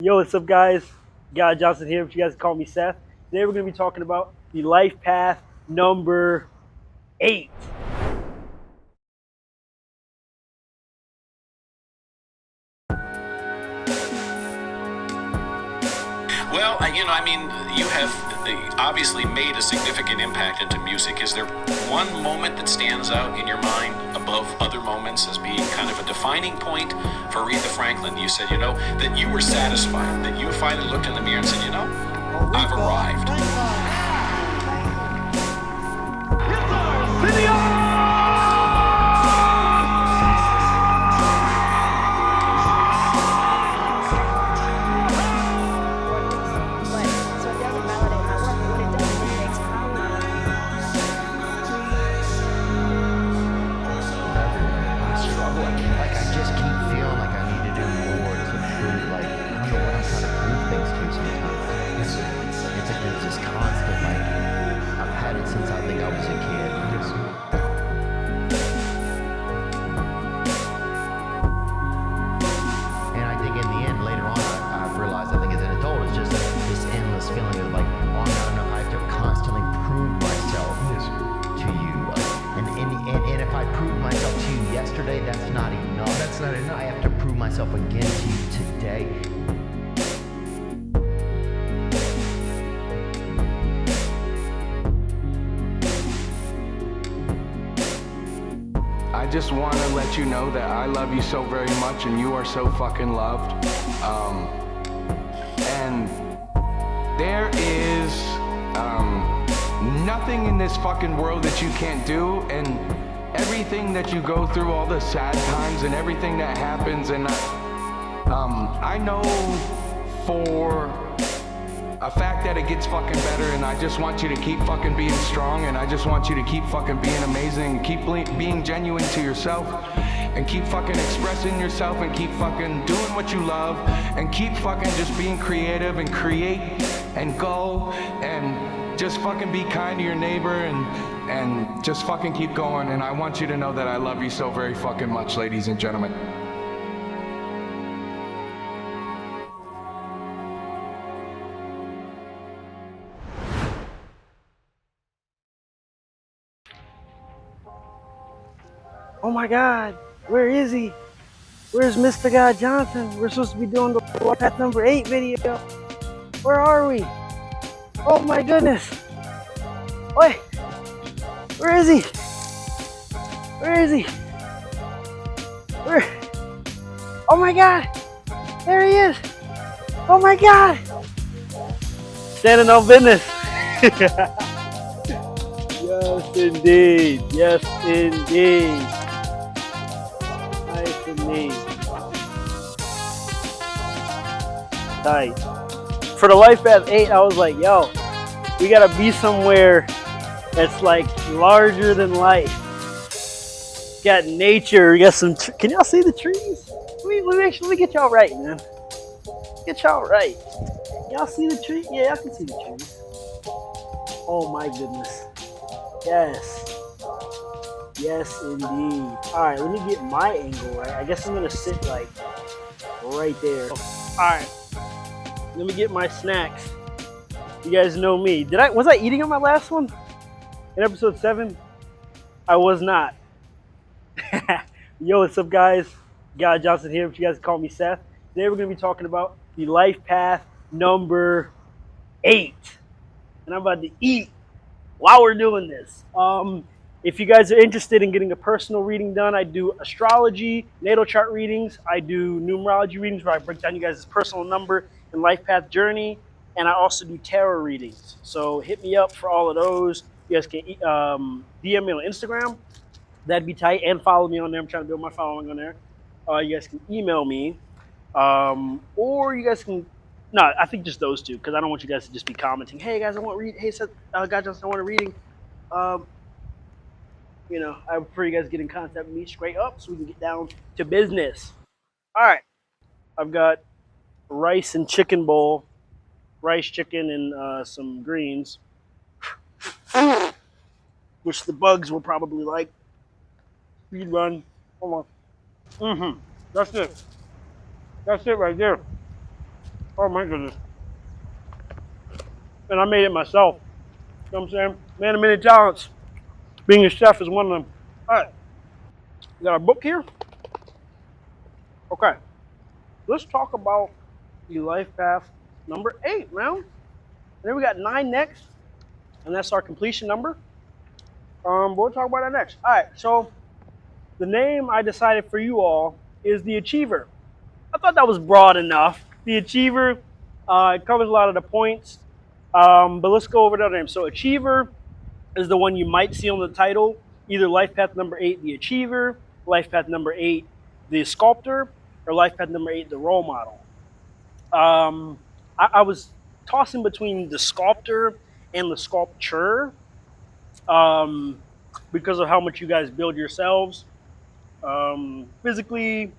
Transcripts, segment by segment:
Yo, what's up, guys? Guy Johnson here, but you guys call me Seth. Today we're going to be talking about the life path number 8. Well, you have obviously made a significant impact into music. Is there one moment that stands out in your mind above other moments as being kind of a defining point for Aretha Franklin? You said, that you were satisfied, that you finally looked in the mirror and said, I've arrived. Since I think I was a kid. And I think in the end, later on, I've realized, I think as an adult, it's just this endless feeling of like, oh, I'm not enough. I have to constantly prove myself to you. And if I proved myself to you yesterday, that's not enough. That's not enough. I have to prove myself again to you today. I just want to let you know that I love you so very much and you are so fucking loved. And there is nothing in this fucking world that you can't do, and everything that you go through, all the sad times and everything that happens, and I know for a fact that it gets fucking better, and I just want you to keep fucking being strong, and I just want you to keep fucking being amazing, keep being genuine to yourself, and keep fucking expressing yourself, and keep fucking doing what you love, and keep fucking just being creative and create and go and just fucking be kind to your neighbor and just fucking keep going. And I want you to know that I love you so very fucking much, ladies and gentlemen. Oh my God, where is he? Where's Mr. Guy Johnson? We're supposed to be doing the life path number 8 video. Where are we? Oh my goodness. Wait, where is he? Where is he? Where? Oh my God, there he is. Oh my God. Standing on business. Yes, indeed. Yes, indeed. Nice and neat. Tight. For the life path 8, I was like, yo, we gotta be somewhere that's like larger than life. Got nature. We got some. Can y'all see the trees? Let me get y'all right, man. Get y'all right. Y'all see the tree? Yeah, y'all can see the trees. Oh my goodness. Yes. Yes, indeed. Alright, let me get my angle right. I guess I'm going to sit like right there. Alright. Let me get my snacks. You guys know me. Was I eating on my last one? In episode 7? I was not. Yo, what's up, guys? Guy Johnson here, but you guys call me Seth. Today we're going to be talking about the life path number 8. And I'm about to eat while we're doing this. If you guys are interested in getting a personal reading done, I do astrology, natal chart readings. I do numerology readings where I break down you guys' personal number and life path journey. And I also do tarot readings. So hit me up for all of those. You guys can DM me on Instagram. That'd be tight. And follow me on there. I'm trying to build my following on there. You guys can email me. Or you guys can... No, I think just those two, because I don't want you guys to just be commenting, hey guys, I want to read, hey Seth, Guy Johnson, I want a reading. I prefer you guys get in contact with me straight up so we can get down to business. All right, I've got rice and chicken bowl, rice, chicken, and some greens, which the bugs will probably like. Speed run. Hold on. That's it. That's it right there. Oh my goodness. And I made it myself. You know what I'm saying? Man of many talents. Being a chef is one of them. All right. We got our book here. Okay. Let's talk about the life path number 8, man. And then we got 9 next, and that's our completion number. We'll talk about that next. All right. So the name I decided for you all is the Achiever. I thought that was broad enough. The Achiever, it covers a lot of the points. But let's go over the other names. So Achiever is the one you might see on the title, either Life Path number 8, the Achiever, Life Path number 8, the Sculptor, or Life Path number 8, the Role Model. I was tossing between the Sculptor and the Sculpture because of how much you guys build yourselves, physically,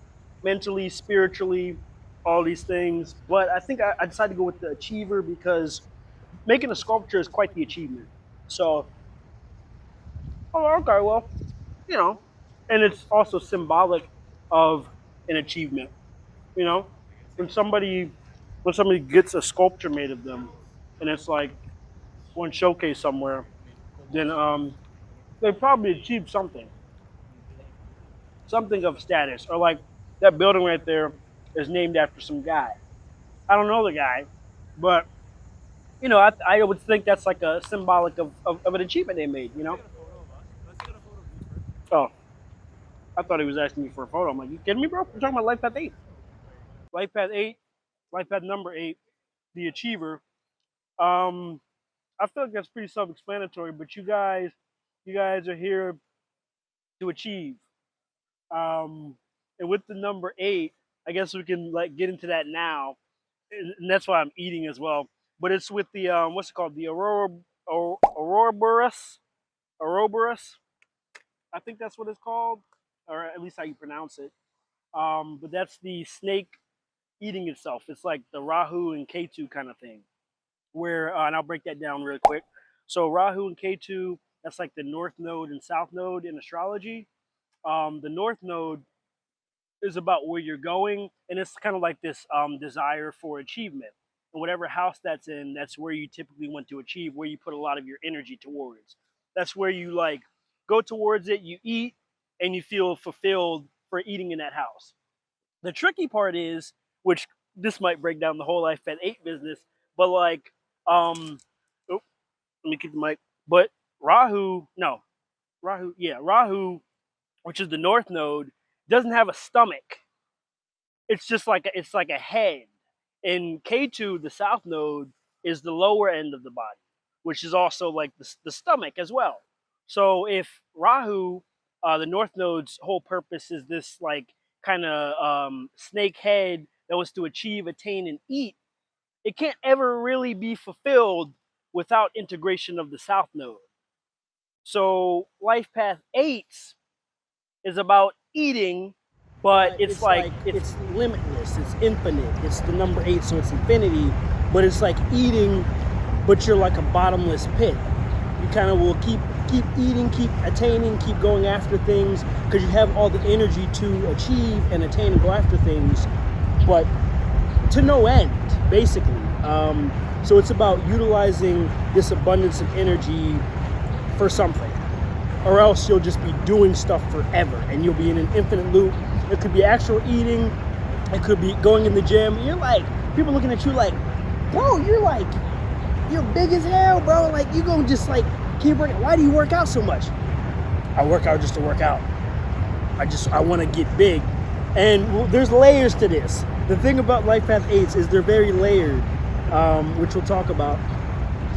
mentally, spiritually, all these things. But I think I decided to go with the Achiever because making a sculpture is quite the achievement. So, oh, okay, well, you know, and it's also symbolic of an achievement. You know, when somebody gets a sculpture made of them, and it's like one showcase somewhere, then they probably achieved something of status, or like that building right there is named after some guy. I don't know the guy, but you know, I would think that's like a symbolic of an achievement they made. You know. Oh, I thought he was asking me for a photo. I'm like, you kidding me, bro? We're talking about Life Path 8. Life Path 8, Life Path number 8, the Achiever. Um, I feel like that's pretty self-explanatory, but you guys are here to achieve. And with the number 8, I guess we can like get into that now, and that's why I'm eating as well. But it's with the what's it called? The Ouroboros. I think that's what it's called, or at least how you pronounce it. But that's the snake eating itself. It's like the Rahu and Ketu kind of thing. Where and I'll break that down real quick. So Rahu and Ketu, that's like the North Node and South Node in astrology. The North Node is about where you're going, and it's kind of like this desire for achievement. And whatever house that's in, that's where you typically want to achieve, where you put a lot of your energy towards. That's where you like go towards it, you eat, and you feel fulfilled for eating in that house. The tricky part is, which this might break down the whole Life Path 8 business, but like, oh, let me keep the mic. But Rahu, which is the North Node, doesn't have a stomach. It's just like it's like a head. And K2, the South Node, is the lower end of the body, which is also like the stomach as well. So if Rahu, the North Node's whole purpose is this like kind of snake head that wants to achieve, attain, and eat, it can't ever really be fulfilled without integration of the South Node. So Life Path 8 is about eating, but it's like it's limitless, it's infinite. It's the number 8, so it's infinity, but it's like eating, but you're like a bottomless pit. You kind of will keep eating, keep attaining, keep going after things because you have all the energy to achieve and attain and go after things, but to no end, basically. So it's about utilizing this abundance of energy for something, or else you'll just be doing stuff forever and you'll be in an infinite loop. It could be actual eating, it could be going in the gym. You're like, people looking at you like, bro, you're big as hell, bro. Like, you gonna just like keep working. Why do you work out so much? I work out just to work out. I want to get big. And there's layers to this. The thing about Life Path 8s is they're very layered, which we'll talk about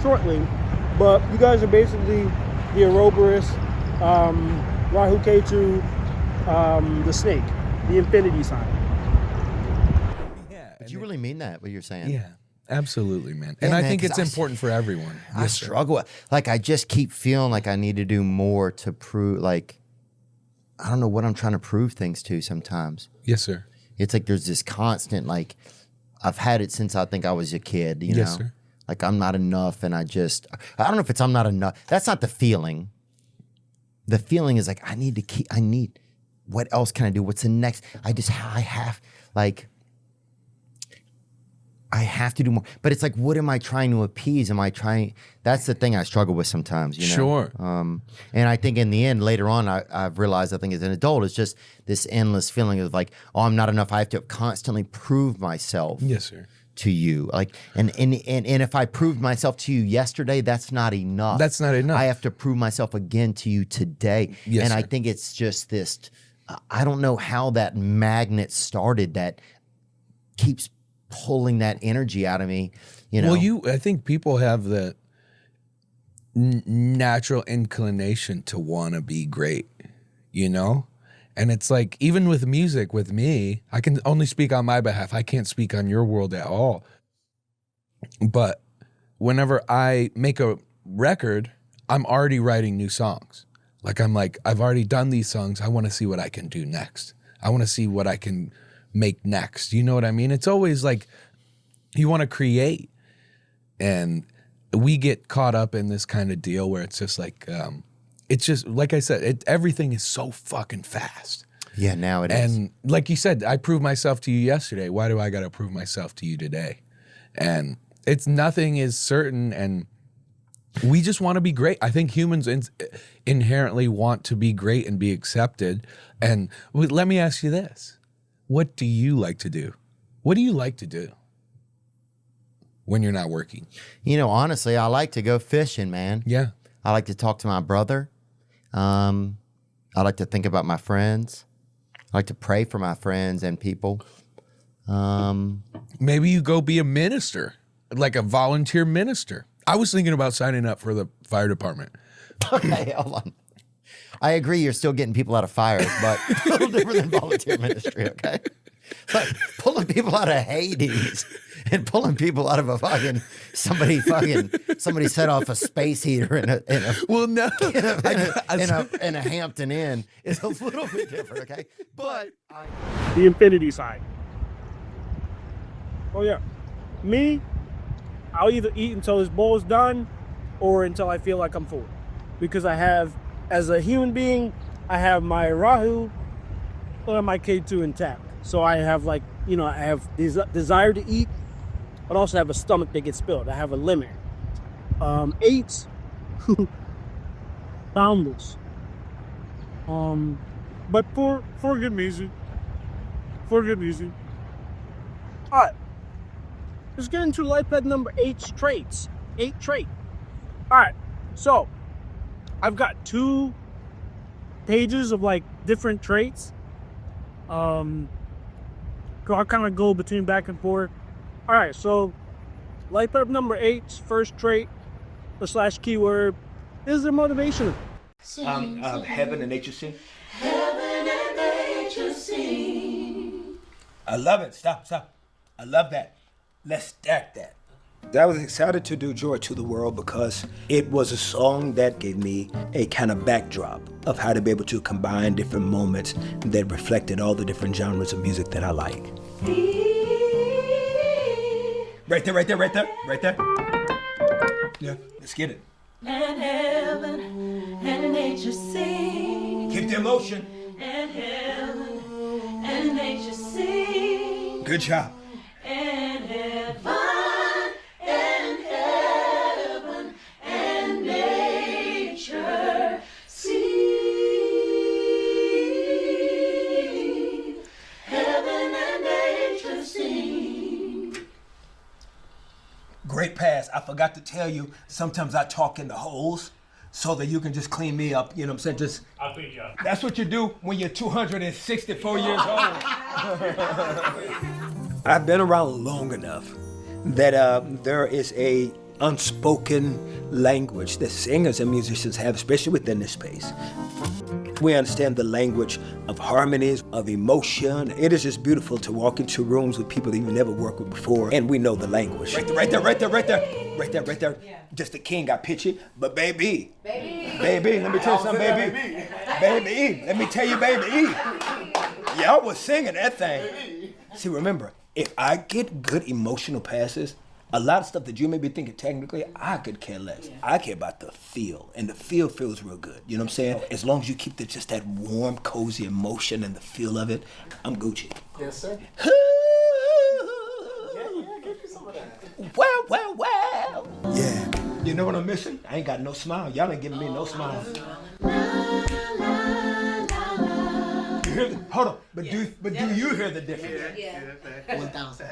shortly. But you guys are basically the Ouroboros, Rahu Ketu, the snake, the infinity sign. Yeah. But you really mean that, what you're saying? Yeah. Absolutely, man. Yeah, and I man, think 'cause it's important for everyone. I Yes, sir. struggle. Like, I just keep feeling like I need to do more to prove, like, I don't know what I'm trying to prove things to sometimes. Yes, sir. It's like there's this constant, like, I've had it since I think I was a kid, you Yes, know? sir. Like, I'm not enough, and I don't know if it's I'm not enough. That's not the feeling. The feeling is like, what else can I do? What's the next? I have, like, I have to do more. But it's like, what am I trying to appease? That's the thing I struggle with sometimes, you know? Sure. And I think in the end, later on, I've realized, I think as an adult, it's just this endless feeling of like, oh, I'm not enough. I have to constantly prove myself. Yes, sir. To you. Like, and if I proved myself to you yesterday, that's not enough. That's not enough. I have to prove myself again to you today. Yes, and sir. I think it's just this, I don't know how that magnet started that keeps pulling that energy out of me, you know? Well, I think people have the natural inclination to want to be great, you know? And it's like, even with music, with me, I can only speak on my behalf. I can't speak on your world at all. But whenever I make a record, I'm already writing new songs. Like, I've already done these songs. I want to see what I can do next. I want to see what I can make next. You know what I mean? It's always like you want to create. And we get caught up in this kind of deal where it's just like, it's just, like I said, everything is so fucking fast. Yeah, now it is. And like you said, I proved myself to you yesterday. Why do I got to prove myself to you today? And nothing is certain, and we just want to be great. I think humans inherently want to be great and be accepted. And let me ask you this. What do you like to do? What do you like to do when you're not working? You know, honestly, I like to go fishing, man. Yeah. I like to talk to my brother. I like to think about my friends. I like to pray for my friends and people. Maybe you go be a minister, like a volunteer minister. I was thinking about signing up for the fire department. Okay, hold on. I agree you're still getting people out of fires, but a little different than volunteer ministry, okay? But pulling people out of Hades and pulling people out of a somebody set off a space heater in a Hampton Inn is a little bit different, okay? But The infinity side. Oh yeah. Me, I'll either eat until this bowl is done or until I feel like I'm full. Because I have, as a human being, I have my Rahu or my K2 intact. So I have I have desire to eat, but also have a stomach that gets spilled. I have a limit. 8, boundless. But for good reason. For good reason. Alright. Let's get into life path number 8's traits. 8 trait. Alright, so I've got 2 pages of different traits. I'll kind of go between back and forth. Alright, so life path number 8's first trait / keyword is their motivation. Heaven and nature scene. Heaven and nature sing. I love it. Stop. I love that. Let's stack that. I was excited to do Joy to the World because it was a song that gave me a kind of backdrop of how to be able to combine different moments that reflected all the different genres of music that I like. Right there. Yeah, let's get it. And heaven and nature sing. Keep the emotion. And heaven and nature sing. Good job. And heaven and nature sing. Heaven and nature sing. Great pass. I forgot to tell you, sometimes I talk in the holes so that you can just clean me up. You know what I'm saying? I'll beat you up. That's what you do when you're 264 years old. I've been around long enough that there is a unspoken language that singers and musicians have, especially within this space. We understand the language of harmonies, of emotion. It is just beautiful to walk into rooms with people that you've never worked with before, and we know the language. Right there. Yeah. Just the king got pitchy, but baby, let me tell you something, baby. Baby, let me tell you, baby. Y'all was singing that thing. See, remember, if I get good emotional passes, a lot of stuff that you may be thinking technically, I could care less. Yeah. I care about the feel, and the feel feels real good. You know what I'm saying? As long as you keep just that warm, cozy emotion and the feel of it, I'm Gucci. Yes, sir. Yeah, give you some Well. Yeah. You know what I'm missing? I ain't got no smile. Y'all ain't giving me no smile. You hear the, hold on. But do you hear the difference? Yeah. 1,000.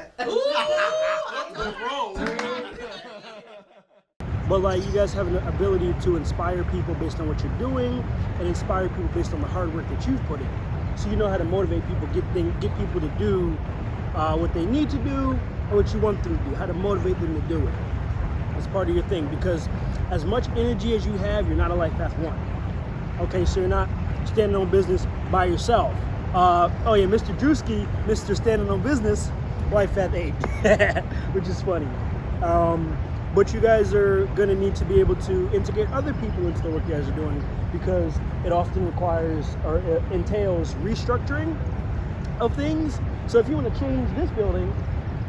But like, you guys have an ability to inspire people based on what you're doing, and inspire people based on the hard work that you've put in. So you know how to motivate people, get people to do what they need to do, and what you want them to do. How to motivate them to do it. That's part of your thing, because as much energy as you have, you're not a Life Path 1. Okay, so you're not standing on business by yourself. Oh yeah, Mr. Drewski, Mr. Standing on Business, Life Path 8, which is funny. But you guys are gonna need to be able to integrate other people into the work you guys are doing, because it often requires or it entails restructuring of things. So if you want to change this building,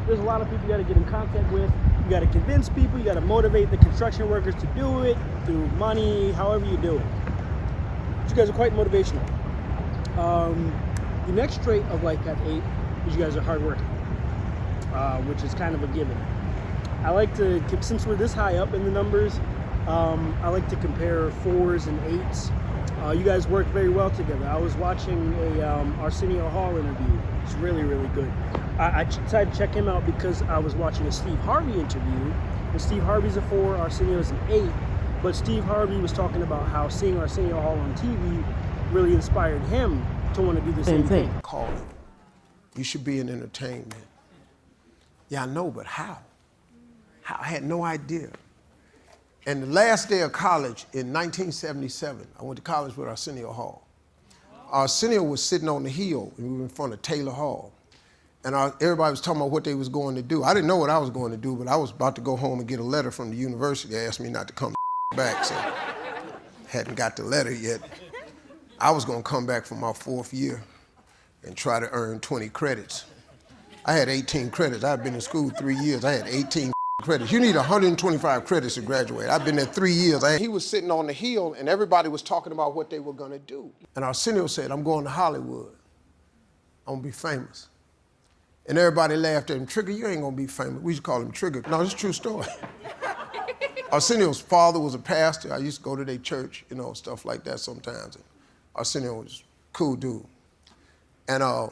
there's a lot of people you got to get in contact with. You got to convince people. You got to motivate the construction workers to do it through money, however you do it. But you guys are quite motivational. The next trait of Life Path 8 is you guys are hardworking, which is kind of a given. I like to, since we're this high up in the numbers, I like to compare 4s and 8s. You guys work very well together. I was watching a Arsenio Hall interview. It's really, really good. I decided to check him out because I was watching a Steve Harvey interview. And Steve Harvey's a 4, Arsenio's an 8. But Steve Harvey was talking about how seeing Arsenio Hall on TV really inspired him to want to do the same thing. Calling. You should be in entertainment. Yeah, I know, but how? I had no idea. And the last day of college in 1977, I went to college with Arsenio Hall. Arsenio was sitting on the hill, and we were in front of Taylor Hall. And everybody was talking about what they was going to do. I didn't know what I was going to do, but I was about to go home and get a letter from the university. They asked me not to come back, so hadn't got the letter yet. I was going to come back for my 4th year and try to earn 20 credits. I had 18 credits. I'd been in school 3 years. I had 18 credits. You need 125 credits to graduate. I've been there 3 years. He was sitting on the hill, and everybody was talking about what they were going to do. And Arsenio said, I'm going to Hollywood. I'm going to be famous. And everybody laughed at him. Trigger, you ain't going to be famous. We used to call him Trigger. No, it's a true story. Arsenio's father was a pastor. I used to go to their church, you know, stuff like that sometimes. And Arsenio was a cool dude. And a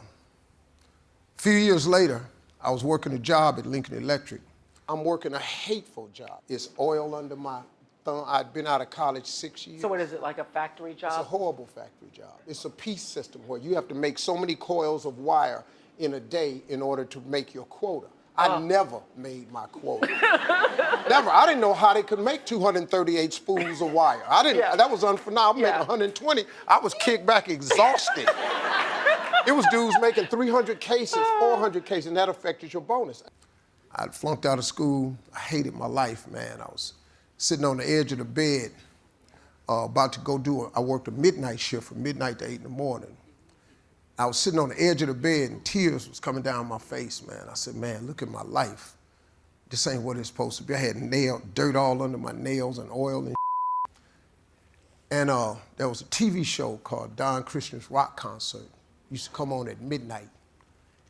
few years later, I was working a job at Lincoln Electric. I'm working a hateful job. It's oil under my thumb. I'd been out of college 6 years. So what is it, like a factory job? It's a horrible factory job. It's a piece system where you have to make so many coils of wire in a day in order to make your quota. I never made my quota. Never. I didn't know how they could make 238 spools of wire. I didn't. Yeah. That was unphenomenal. I'm making 120. I was kicked back exhausted. It was dudes making 300 cases, 400 cases, and that affected your bonus. I flunked out of school. I hated my life, man. I was sitting on the edge of the bed, about to go I worked a midnight shift from midnight to 8 in the morning. I was sitting on the edge of the bed and tears was coming down my face, man. I said, man, look at my life. This ain't what it's supposed to be. I had dirt all under my nails and oil and And there was a TV show called Don Christian's Rock Concert. Used to come on at midnight.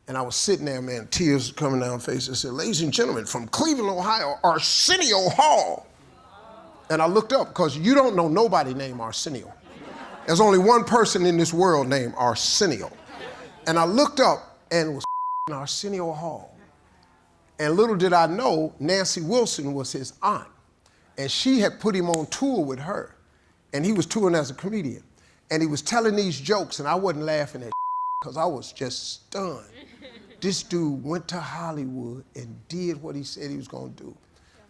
And I was sitting there, man, tears coming down my face. I said, ladies and gentlemen, from Cleveland, Ohio, Arsenio Hall. And I looked up, because you don't know nobody named Arsenio. There's only one person in this world named Arsenio. And I looked up, and it was Arsenio Hall. And little did I know, Nancy Wilson was his aunt. And she had put him on tour with her. And he was touring as a comedian. And he was telling these jokes, and I wasn't laughing at because I was just stunned. This dude went to Hollywood and did what he said he was gonna do.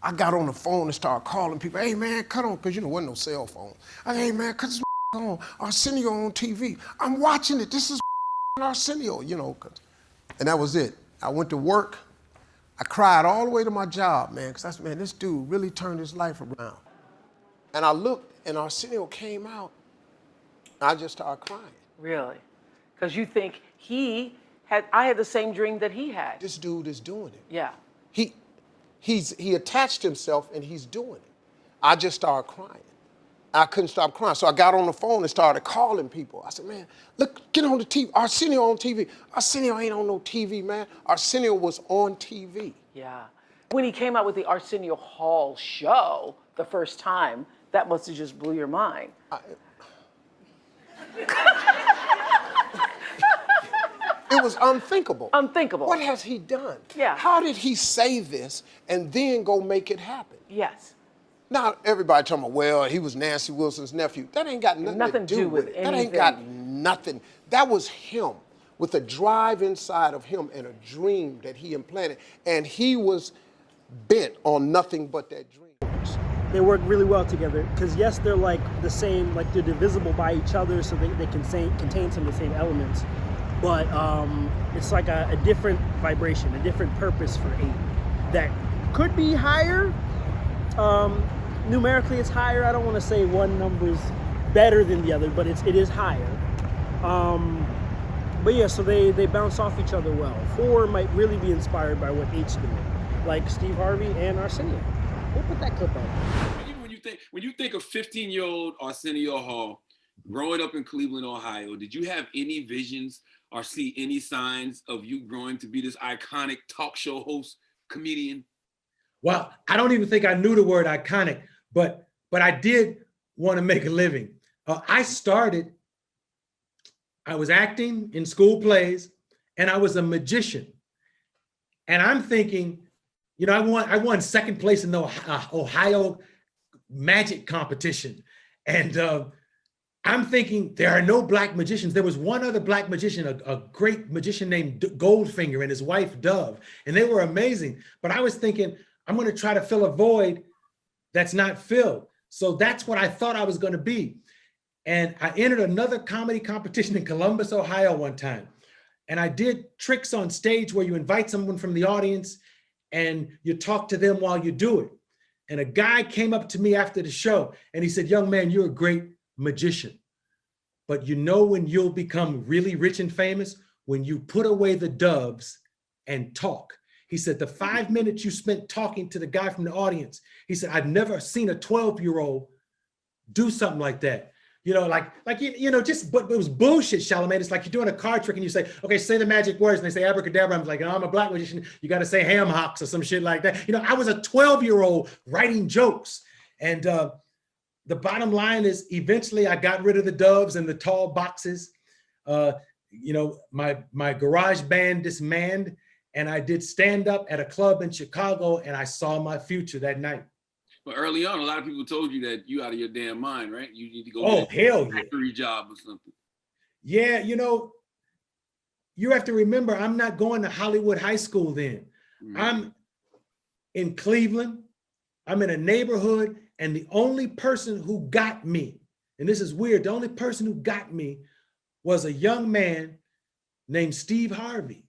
I got on the phone and started calling people, hey man, cut on, because you know, there wasn't no cell phone. I said, hey man, cut this on, Arsenio on TV. I'm watching it, this is Arsenio, you know. And that was it. I went to work. I cried all the way to my job, man, because I said, man, this dude really turned his life around. And I looked, and Arsenio came out, and I just started crying. Really? Because you think I had the same dream that he had. This dude is doing it. Yeah. He attached himself, and he's doing it. I just started crying. I couldn't stop crying. So I got on the phone and started calling people. I said, man, look, get on the TV. Arsenio on TV. Arsenio ain't on no TV, man. Arsenio was on TV. Yeah. When he came out with the Arsenio Hall show the first time, that must have just blew your mind. It was unthinkable. Unthinkable. What has he done? Yeah. How did he say this and then go make it happen? Yes. Now everybody talking about, well, he was Nancy Wilson's nephew. That ain't got nothing to do with it. That ain't got nothing. That was him with a drive inside of him and a dream that he implanted. And he was bent on nothing but that dream. They work really well together because yes, they're like the same, like they're divisible by each other, so they can contain some of the same elements. But it's like a different vibration, a different purpose for 8 that could be higher. Numerically, it's higher. I don't want to say one number's better than the other, but it is higher. But yeah, so they bounce off each other well. 4 might really be inspired by what 8's doing, like Steve Harvey and Arsenio. We'll put that clip on. Even when you think of 15-year-old Arsenio Hall growing up in Cleveland, Ohio, did you have any visions or see any signs of you growing to be this iconic talk show host, comedian? Well, I don't even think I knew the word iconic, but I did want to make a living. I was acting in school plays, and I was a magician. And I'm thinking, you know, I won second place in the Ohio magic competition. And I'm thinking there are no Black magicians. There was one other Black magician, a great magician named Goldfinger and his wife Dove, and they were amazing. But I was thinking, I'm going to try to fill a void that's not filled. So that's what I thought I was going to be. And I entered another comedy competition in Columbus, Ohio one time. And I did tricks on stage where you invite someone from the audience and you talk to them while you do it. And a guy came up to me after the show and he said, "Young man, you're a great magician. But you know when you'll become really rich and famous? When you put away the doves and talk." He said, "The 5 minutes you spent talking to the guy from the audience," he said, "I've never seen a 12-year-old do something like that." You know, but it was bullshit, Charlamagne. It's like you're doing a card trick and you say, "Okay, say the magic words," and they say abracadabra. I'm like, "No, I'm a Black magician. You got to say ham hocks or some shit like that." You know, I was a 12-year-old writing jokes. And the bottom line is eventually I got rid of the doves and the tall boxes. You know, my garage band disbanded, and I did stand up at a club in Chicago, and I saw my future that night. But early on, a lot of people told you that you out of your damn mind, right? You need to go get a factory job or something. Yeah, you know, you have to remember, I'm not going to Hollywood high school then. I'm in Cleveland. I'm in a neighborhood, and the only person who got me, and this is weird, the only person who got me was a young man named Steve Harvey.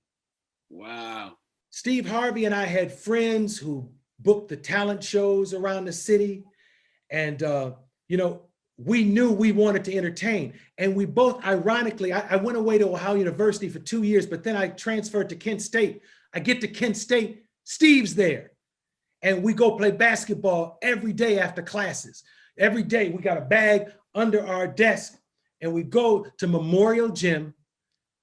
Wow. Steve Harvey and I had friends who booked the talent shows around the city. And, you know, we knew we wanted to entertain. And we both, ironically, I went away to Ohio University for 2 years, but then I transferred to Kent State. I get to Kent State, Steve's there. And we go play basketball every day after classes. Every day we got a bag under our desk and we go to Memorial Gym,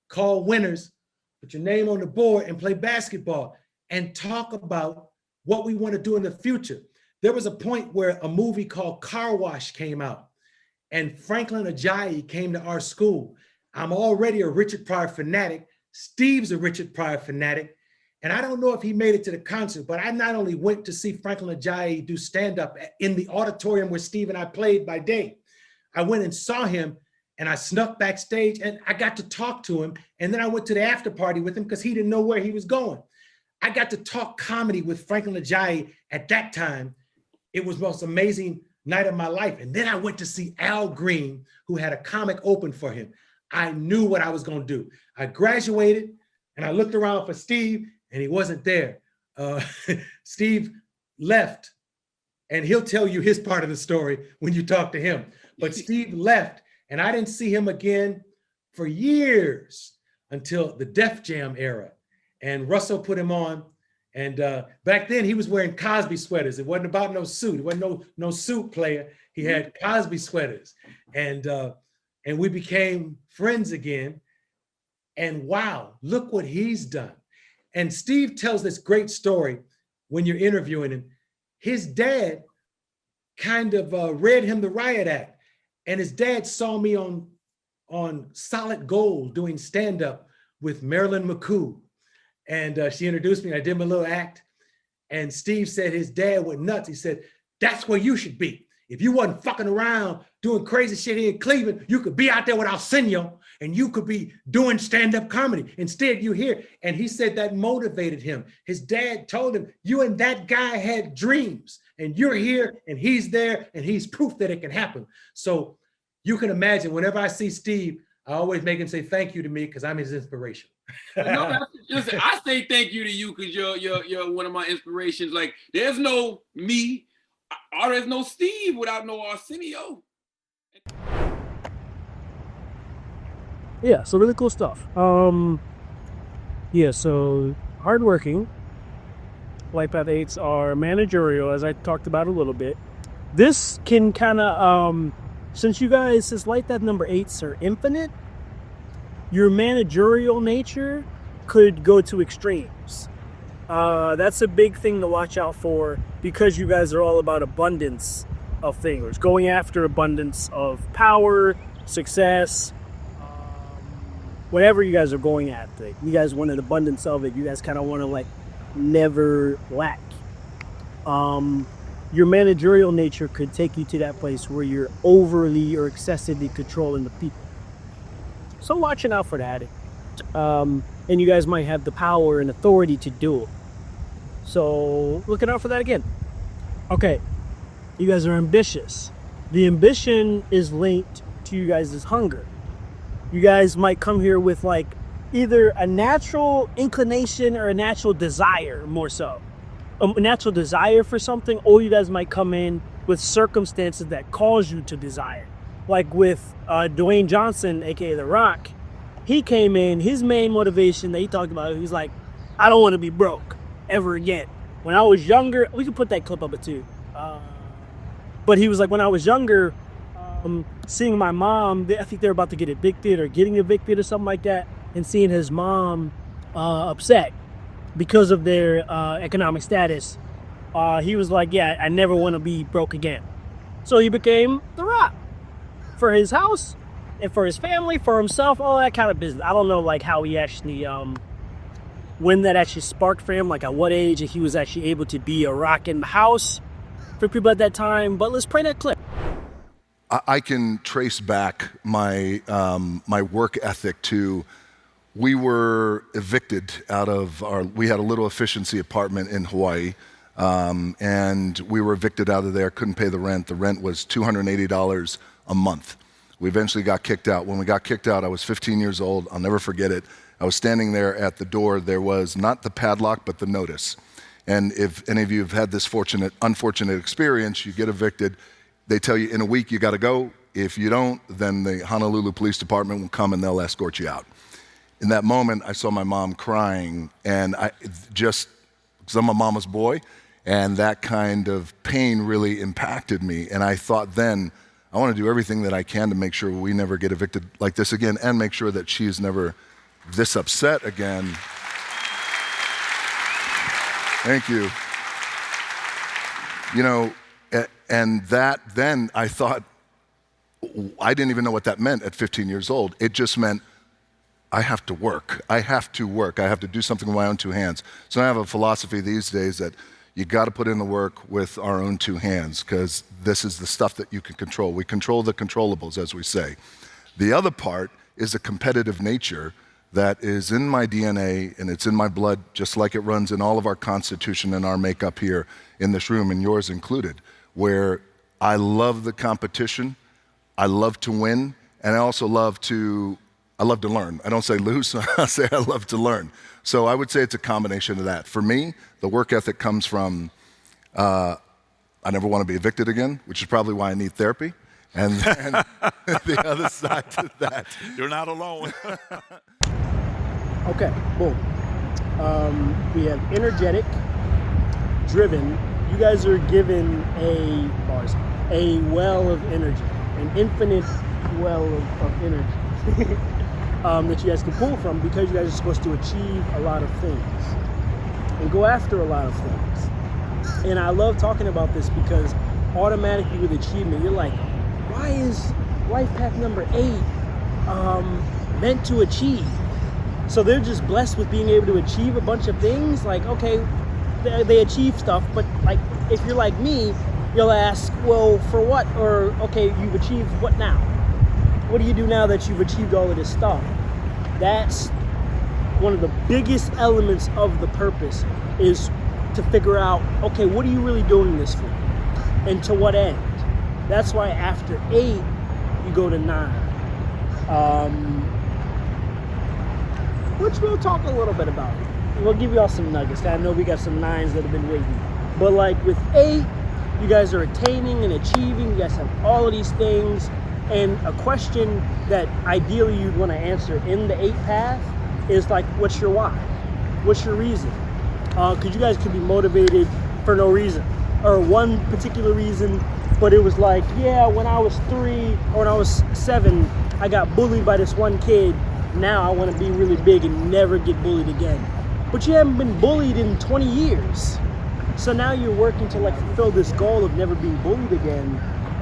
call winners, put your name on the board and play basketball and talk about what we want to do in the future. There was a point where a movie called Car Wash came out and Franklin Ajayi came to our school. I'm already a Richard Pryor fanatic. Steve's a Richard Pryor fanatic. And I don't know if he made it to the concert, but I not only went to see Franklin Ajayi do stand-up in the auditorium where Steve and I played by day. I went and saw him and I snuck backstage and I got to talk to him. And then I went to the after party with him because he didn't know where he was going. I got to talk comedy with Franklin Ajayi at that time. It was the most amazing night of my life. And then I went to see Al Green, who had a comic open for him. I knew what I was going to do. I graduated and I looked around for Steve and he wasn't there. Steve left, and he'll tell you his part of the story when you talk to him. But Steve left and I didn't see him again for years until the Def Jam era. And Russell put him on. And back then he was wearing Cosby sweaters. It wasn't about no suit. It wasn't no suit player. He had Cosby sweaters. And we became friends again. And wow, look what he's done. And Steve tells this great story when you're interviewing him. His dad kind of read him the riot act, and his dad saw me on Solid Gold doing stand-up with Marilyn McCoo, and she introduced me. I did my little act, and Steve said his dad went nuts. He said, "That's where you should be. If you wasn't fucking around doing crazy shit here in Cleveland, you could be out there with Arsenio and you could be doing stand-up comedy. Instead, you're here." And he said that motivated him. His dad told him, "You and that guy had dreams, and you're here and he's there and he's proof that it can happen." So you can imagine, whenever I see Steve, I always make him say thank you to me because I'm his inspiration. No, listen, I say thank you to you because you're one of my inspirations. Like, there's no me, or there's no Steve without no Arsenio. Yeah, so really cool stuff. Yeah, so hardworking. Life Path 8s are managerial, as I talked about a little bit. This can kind of, since Life Path number 8s are infinite, your managerial nature could go to extremes. That's a big thing to watch out for, because you guys are all about abundance of things, going after abundance of power, success, whatever you guys are going after. You guys want an abundance of it. You guys kind of want to like never lack. Your managerial nature could take you to that place where you're overly or excessively controlling the people. So watching out for that. And you guys might have the power and authority to do it. So looking out for that again. Okay, you guys are ambitious. The ambition is linked to you guys' hunger. You guys might come here with like either a natural inclination or a natural desire, more so. A natural desire for something, or you guys might come in with circumstances that cause you to desire. Like with Dwayne Johnson, aka The Rock, he came in, his main motivation that he talked about, he was like, "I don't want to be broke ever again. When I was younger," we could put that clip up too. But he was like, when I was younger, seeing my mom, I think they're about to get evicted or getting evicted or something like that, and seeing his mom upset because of their economic status, he was like, "Yeah, I never want to be broke again." So he became The Rock for his house and for his family, for himself, all that kind of business. I don't know like how he actually, when that actually sparked for him, like at what age he was actually able to be a rock in the house for people at that time. But let's play that clip. I can trace back my my work ethic to, we were evicted out of we had a little efficiency apartment in Hawaii, and we were evicted out of there, couldn't pay the rent. The rent was $280 a month. We eventually got kicked out. When we got kicked out, I was 15 years old. I'll never forget it. I was standing there at the door. There was not the padlock, but the notice. And if any of you have had this unfortunate experience, you get evicted. They tell you in a week you got to go. If you don't, then the Honolulu Police Department will come and they'll escort you out. In that moment, I saw my mom crying, and because I'm a mama's boy, and that kind of pain really impacted me. And I thought then, I want to do everything that I can to make sure we never get evicted like this again, and make sure that she's never this upset again. Thank you. You know, and that then I thought, I didn't even know what that meant at 15 years old. It just meant I have to work. I have to work. I have to do something with my own two hands. So I have a philosophy these days that you got to put in the work with our own two hands, because this is the stuff that you can control. We control the controllables, as we say. The other part is a competitive nature that is in my DNA, and it's in my blood, just like it runs in all of our constitution and our makeup here in this room, and yours included, where I love the competition, I love to win, and I also love to learn. I don't say lose, I say I love to learn. So I would say it's a combination of that. For me, the work ethic comes from, I never want to be evicted again, which is probably why I need therapy. And then the other side to that. You're not alone. Okay, boom. We have energetic, driven. You guys are given a well of energy, an infinite well of energy that you guys can pull from, because you guys are supposed to achieve a lot of things and go after a lot of things. And I love talking about this because automatically with achievement, you're like, why is life path number 8 meant to achieve? So they're just blessed with being able to achieve a bunch of things. Like, okay, they achieve stuff, but like if you're like me, you'll ask, well, for what? Or okay, you've achieved what now? What do you do now that you've achieved all of this stuff? That's one of the biggest elements of the purpose, is to figure out, okay, what are you really doing this for? And to what end? That's why after 8, you go to 9. Which we'll talk a little bit about. We'll give y'all some nuggets. I know we got some 9s that have been waiting. But like with 8, you guys are attaining and achieving. You guys have all of these things. And a question that ideally you'd want to answer in the 8 path is like, what's your why? What's your reason? Because you guys could be motivated for no reason, or one particular reason, but it was like, yeah, when I was 3 or when I was 7, I got bullied by this one kid. Now I want to be really big and never get bullied again. But you haven't been bullied in 20 years. So now you're working to like fulfill this goal of never being bullied again,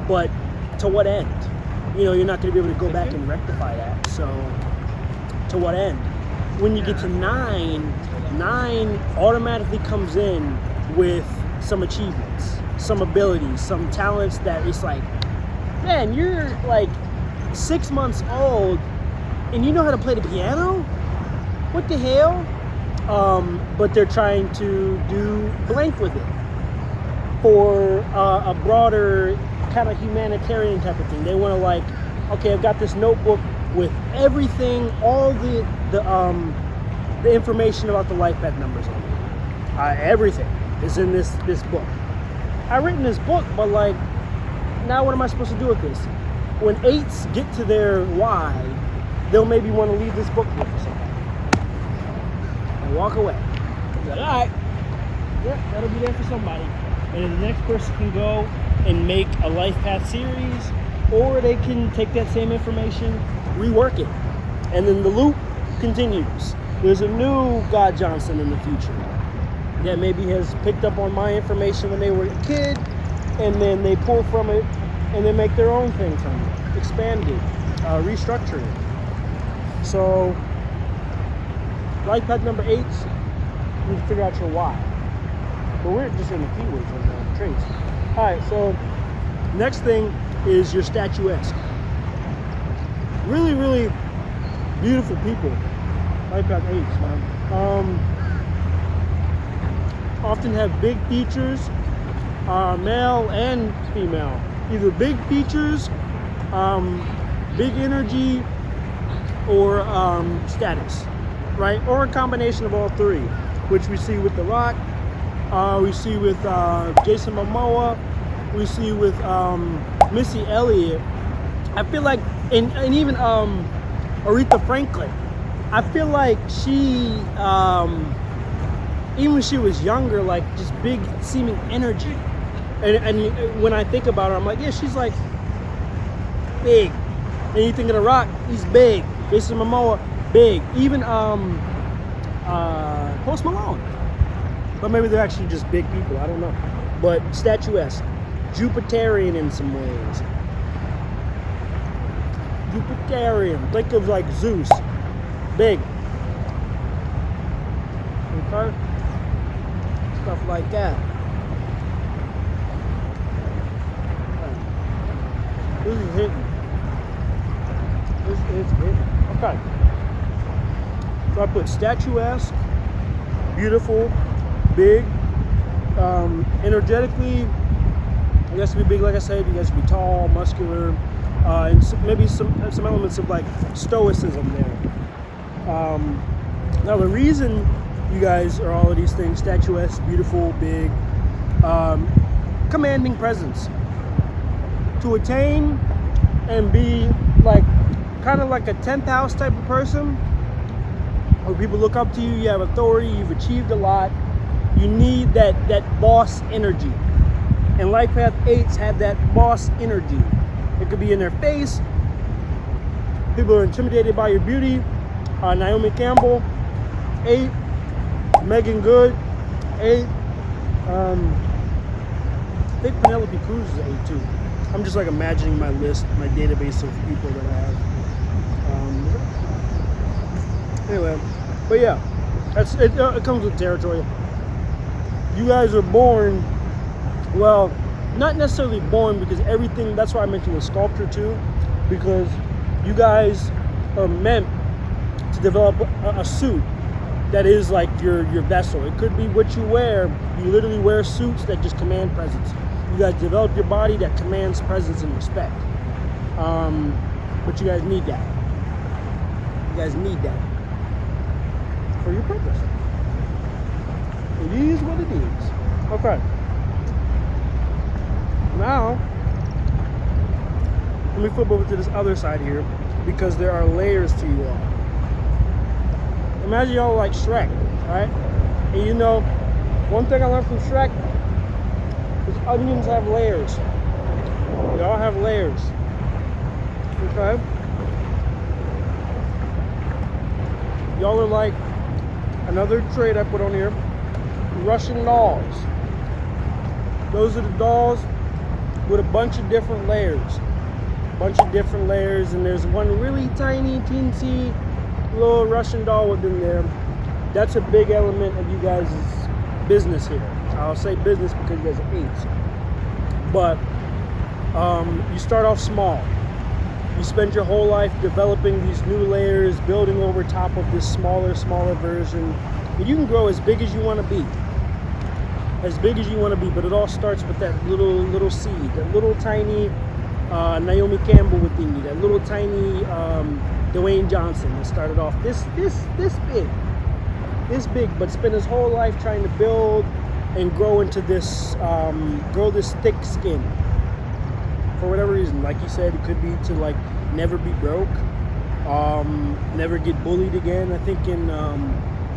but to what end? You know, you're not going to be able to go back and rectify that. So to what end? When you get to 9 automatically comes in with some achievements, some abilities, some talents that it's like, man, you're like 6 months old and you know how to play the piano? What the hell? But they're trying to do blank with it for a broader kind of humanitarian type of thing. They want to like, okay, I've got this notebook with everything, all the information about the life path numbers on it. Everything is in this book. I've written this book, but like, now what am I supposed to do with this? When 8s get to their why, they'll maybe want to leave this book here for somebody and walk away. Be like, all right, yeah, that'll be there for somebody. And then the next person can go and make a life path series, or they can take that same information, rework it, and then the loop continues. There's a new God Johnson in the future that maybe has picked up on my information when they were a kid, and then they pull from it and they make their own thing from it, expand it, restructure it. So life path number 8, you need to figure out your why. But we're just in the keywords on the traits. All right, so next thing is your statuesque. Really, really beautiful people. Life path 8s, man. Often have big features, male and female. Either big features, big energy, or status, right? Or a combination of all 3, which we see with The Rock, we see with Jason Momoa, we see with Missy Elliott. I feel like, and even Aretha Franklin, I feel like she, even when she was younger, like just big seeming energy. And when I think about her, I'm like, yeah, she's like big. And you think of The Rock, he's big. Jason Momoa, big. Even Post Malone. But maybe they're actually just big people, I don't know. But statuesque, Jupiterian in some ways. Jupiterian, think of like Zeus, big. Okay? Stuff like that. This is hitting. This is hitting. Okay. So I put statuesque, beautiful, big, energetically, you guys should be big, like I said. You guys should be tall, muscular, and maybe some elements of like stoicism there. Now the reason you guys are all of these things, statuesque, beautiful, big, commanding presence, to attain and be like kind of like a 10th house type of person, where people look up to you, you have authority, you've achieved a lot, you need that boss energy. And Life Path 8s have that boss energy. It could be in their face. People are intimidated by your beauty. Naomi Campbell, 8. Megan Good, 8. think Penelope Cruz is 8 too. I'm just like imagining my list, my database of people that I have. Anyway, but yeah, it comes with territory. You guys are born, well, not necessarily born, because everything, that's why I mentioned the sculpture too, because you guys are meant to develop a suit that is like your vessel. It could be what you wear. You literally wear suits that just command presence. You guys develop your body that commands presence and respect. But you guys need that. You guys need that for your purpose. It is what it is. Okay. Now, let me flip over to this other side here, because there are layers to you all. Imagine y'all like Shrek, right? And you know, one thing I learned from Shrek is onions have layers. They all have layers. Okay? Y'all are like, another trait I put on here, Russian dolls. Those are the dolls with a bunch of different layers. And there's one really tiny, teensy little Russian doll within there. That's a big element of you guys' business here. I'll say business because you guys are 8s. But you start off small. You spend your whole life developing these new layers, building over top of this smaller version. And you can grow as big as you want to be. But it all starts with that little seed, that little tiny Naomi Campbell within you, that little tiny Dwayne Johnson that started off this big, but spent his whole life trying to build and grow into this, grow this thick skin. For whatever reason, like you said, it could be to like never be broke, never get bullied again. I think in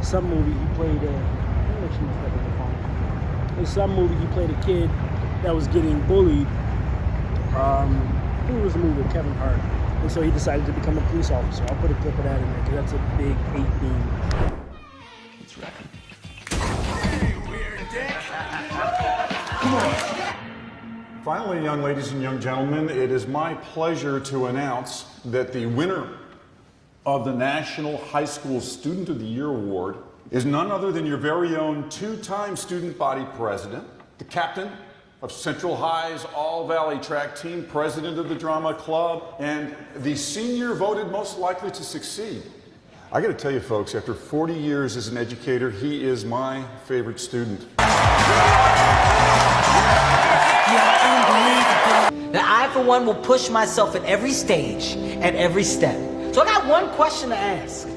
some movie he played in some movie he played a kid that was getting bullied. I think it was a movie with Kevin Hart, and so he decided to become a police officer. I'll put a clip of that in there because that's a big 8 theme. It's rapping. Finally, young ladies and young gentlemen, it is my pleasure to announce that the winner of the National High School Student of the Year Award is none other than your very own 2-time student body president, the captain of Central High's All-Valley Track Team, president of the Drama Club, and the senior voted most likely to succeed. I gotta tell you folks, after 40 years as an educator, he is my favorite student. Now, I, for one, will push myself at every stage, at every step. So I got one question to ask.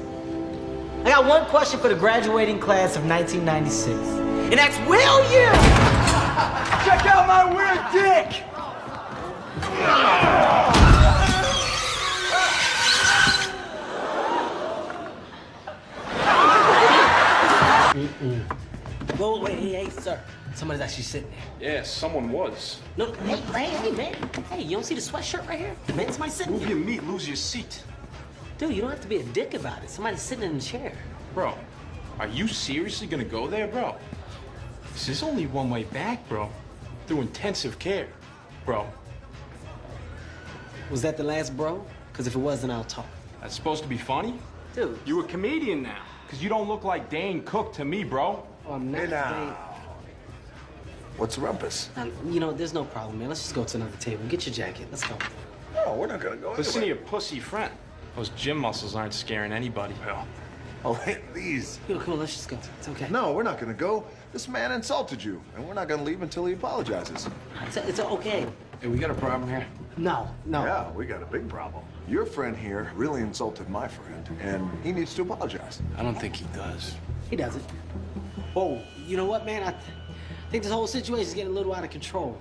I got one question for the graduating class of 1996. And that's, will you check out my weird dick? Whoa, wait, hey, sir. Somebody's actually sitting there. Yeah, someone was. No, hey, man. Hey, you don't see the sweatshirt right here? Man, somebody's sitting Move there. your meat, lose your seat. Dude, you don't have to be a dick about it. Somebody's sitting in the chair. Bro, are you seriously gonna go there, bro? This is only one way back, bro. Through intensive care, bro. Was that the last bro? Because if it wasn't, I'll talk. That's supposed to be funny? Dude. You a comedian now. Because you don't look like Dane Cook to me, bro. Oh, I'm not. What's the rumpus? You know, there's no problem, man. Let's just go to another table. Get your jacket. Let's go. No, we're not gonna go Listen to anywhere. your pussy friend. Those gym muscles aren't scaring anybody, bro. Oh, hey, please. Yo, come on, let's just go. It's okay. No, we're not gonna go. This man insulted you, and we're not gonna leave until he apologizes. It's okay. Hey, we got a problem here. No. Yeah, we got a big problem. Your friend here really insulted my friend, and he needs to apologize. I don't think he does. He doesn't. Oh, you know what, man? I think this whole situation is getting a little out of control.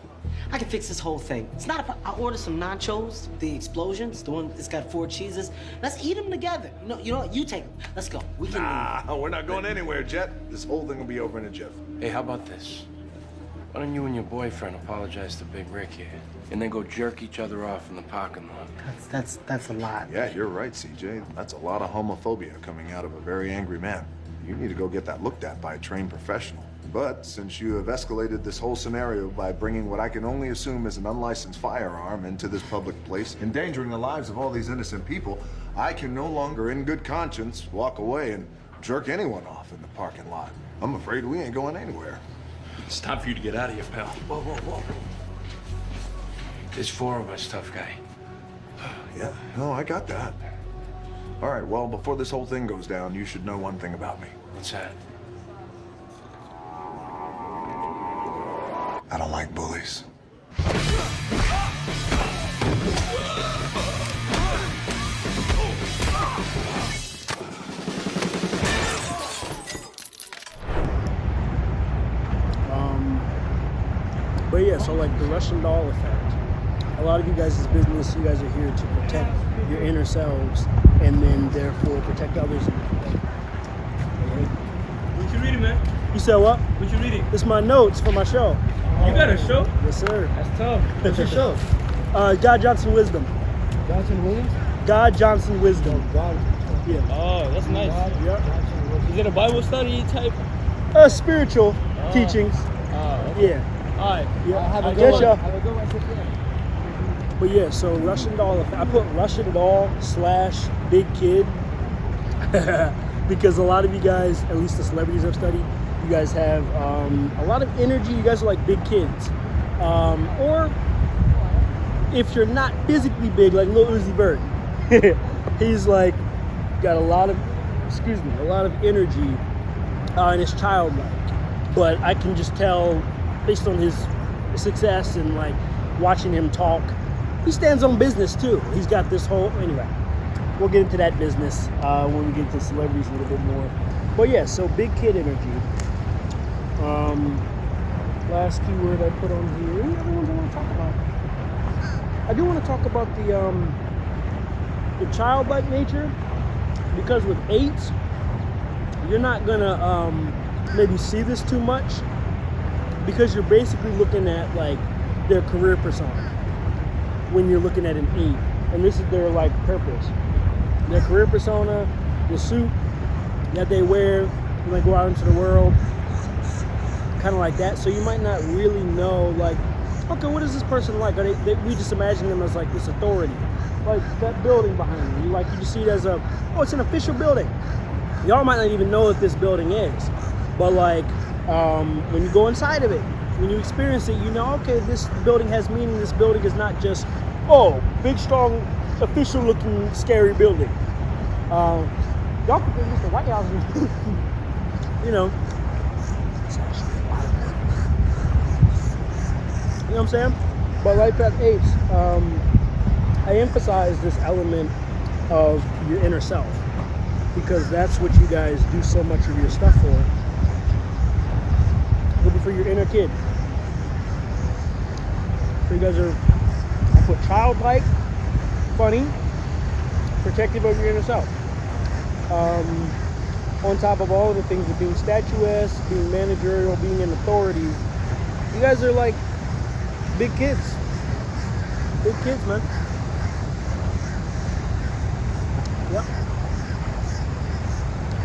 I can fix this whole thing. It's not a I'll order some nachos, the explosions, the one that's got 4 cheeses. Let's eat them together. You know what? You take them. Let's go. We can. Nah, we're not going anywhere, Jet. This whole thing will be over in a jiff. Hey, how about this? Why don't you and your boyfriend apologize to Big Rick here, and then go jerk each other off in the parking lot? That's a lot. Yeah, you're right, CJ. That's a lot of homophobia coming out of a very angry man. You need to go get that looked at by a trained professional. but since you have escalated this whole scenario by bringing what I can only assume is an unlicensed firearm into this public place, endangering the lives of all these innocent people, I can no longer, in good conscience, walk away and jerk anyone off in the parking lot. I'm afraid we ain't going anywhere. It's time for you to get out of here, pal. Whoa, whoa, whoa. There's 4 of us, tough guy. Yeah, no, I got that. All right, well, before this whole thing goes down, you should know one thing about me. What's that? I don't like bullies. But yeah, so like the Russian doll effect. A lot of you guys' business, you guys are here to protect your inner selves and then therefore protect others in that way. Okay? What you reading, man? You said what? What you reading? It's my notes for my show. You got a show? Yes, sir. That's tough. What's your show? God Johnson Wisdom. Johnson Williams? God Johnson Wisdom. God. Yeah. Oh, that's nice. Yeah. Is it a Bible study type? Spiritual teachings. Okay. Yeah. All right. Yeah. Have a I good get one. ya. Have a good one. Take care. But yeah, so Russian doll effect. I put Russian doll / big kid because a lot of you guys, at least the celebrities I've studied, you guys have a lot of energy. You guys are like big kids. Or if you're not physically big, like Lil Uzi Vert, he's like got a lot of energy and is childlike. But I can just tell based on his success and like watching him talk, he stands on business too. He's got this whole, anyway, we'll get into that business when we get to celebrities a little bit more. But yeah, so big kid energy. Last keyword I put on here. Any other ones I want to talk about? I do want to talk about the childlike nature, because with 8s, you're not gonna maybe see this too much, because you're basically looking at like their career persona when you're looking at an 8, and this is their like purpose, their career persona, the suit that they wear when they go out into the world, kind of like that. So you might not really know like, okay, what is this person like? Are we just imagine them as like this authority, like that building behind you. Like you just see it as it's an official building. Y'all might not even know what this building is, but like when you go inside of it, when you experience it, you know, okay, this building has meaning. This building is not just, big, strong, official-looking, scary building. Y'all think it's just the White House, you know. You know what I'm saying? But Life Path 8s, I emphasize this element of your inner self, because that's what you guys do so much of your stuff for. Looking for your inner kid. So you guys are, I put childlike, funny, protective of your inner self. On top of all of the things of being statuesque, being managerial, being an authority, you guys are like big kids. Big kids, man. Yep.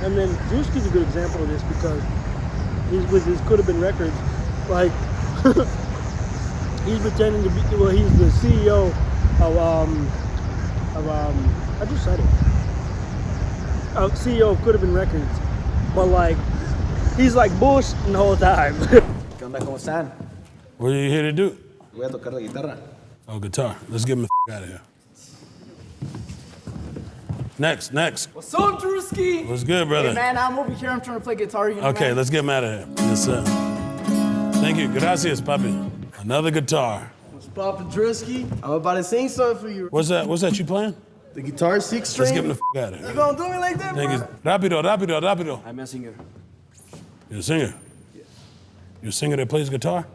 And then Drewski's a good example of this, because he's with his Could Have Been Records, like he's pretending to be, he's the CEO I just said it. CEO of Could Have Been Records, but like he's like bullshitting the whole time. ¿Qué onda? ¿Cómo están? What are you here to do? Voy a tocar la guitarra. Oh, guitar. Let's get him the out of here. Next. What's up, Drewski? What's good, brother? Hey, man, I'm over here. I'm trying to play guitar. You know, Okay, man? let's get him out of here. Yes, sir. Thank you. Gracias, papi. Another guitar. What's Papa Drewski? I'm about to sing something for you. What's that you playing? The guitar 6 string. Let's get him the out of here. You gonna do me like that, Thank bro? you. Rapido. I'm a singer. You're a singer? Yes. You're a singer that plays guitar?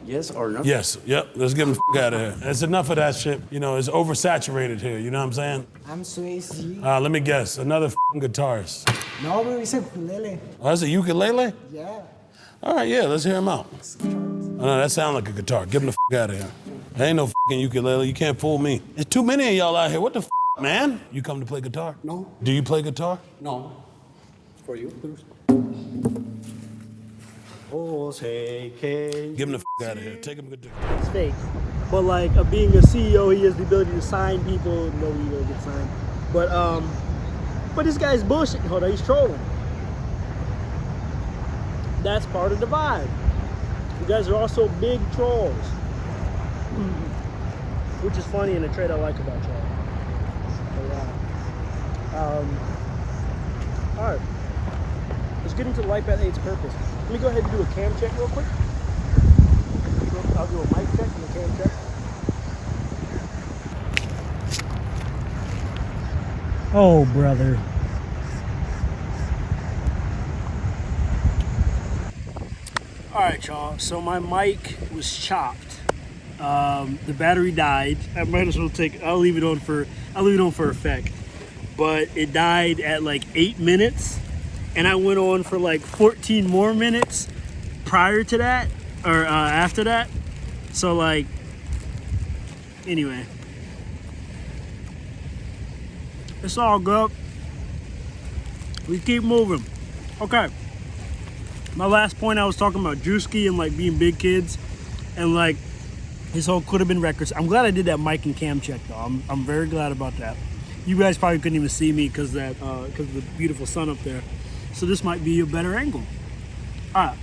Yes or no? Yes. Yep. Let's get him the out of here. It's enough of that shit. You know, it's oversaturated here. You know what I'm saying? I'm Swayze. Let me guess. Another guitarist. No, bro, it's a ukulele. Oh, that's a ukulele? Yeah. All right, yeah, let's hear him out. Oh, no, that sounds like a guitar. Get him the out of here. There ain't no ukulele. You can't fool me. There's too many of y'all out here. What the man? You come to play guitar? No. Do you play guitar? No. For you, Bruce. Get him the out of here. Take him good. It's fake. But like being a CEO, he has the ability to sign people. Nobody really gets signed. But this guy's bullshitting. Hold on, he's trolling. That's part of the vibe. You guys are also big trolls. Which is funny and a trait I like about y'all. Alright. Let's get into Life Path 8's purpose. Let me go ahead and do a cam check real quick. I'll do a mic check and a cam check. Oh, brother. Alright, y'all. So my mic was chopped. The battery died. I might as well I'll leave it on for effect. But it died at like 8 minutes, and I went on for like 14 more minutes prior to that, or after that. So like, anyway, it's all good. We keep moving. Okay. My last point, I was talking about Drewski and like being big kids, and like his whole could have been records. I'm glad I did that mic and cam check though. I'm very glad about that. You guys probably couldn't even see me because of the beautiful sun up there. So this might be a better angle. All right.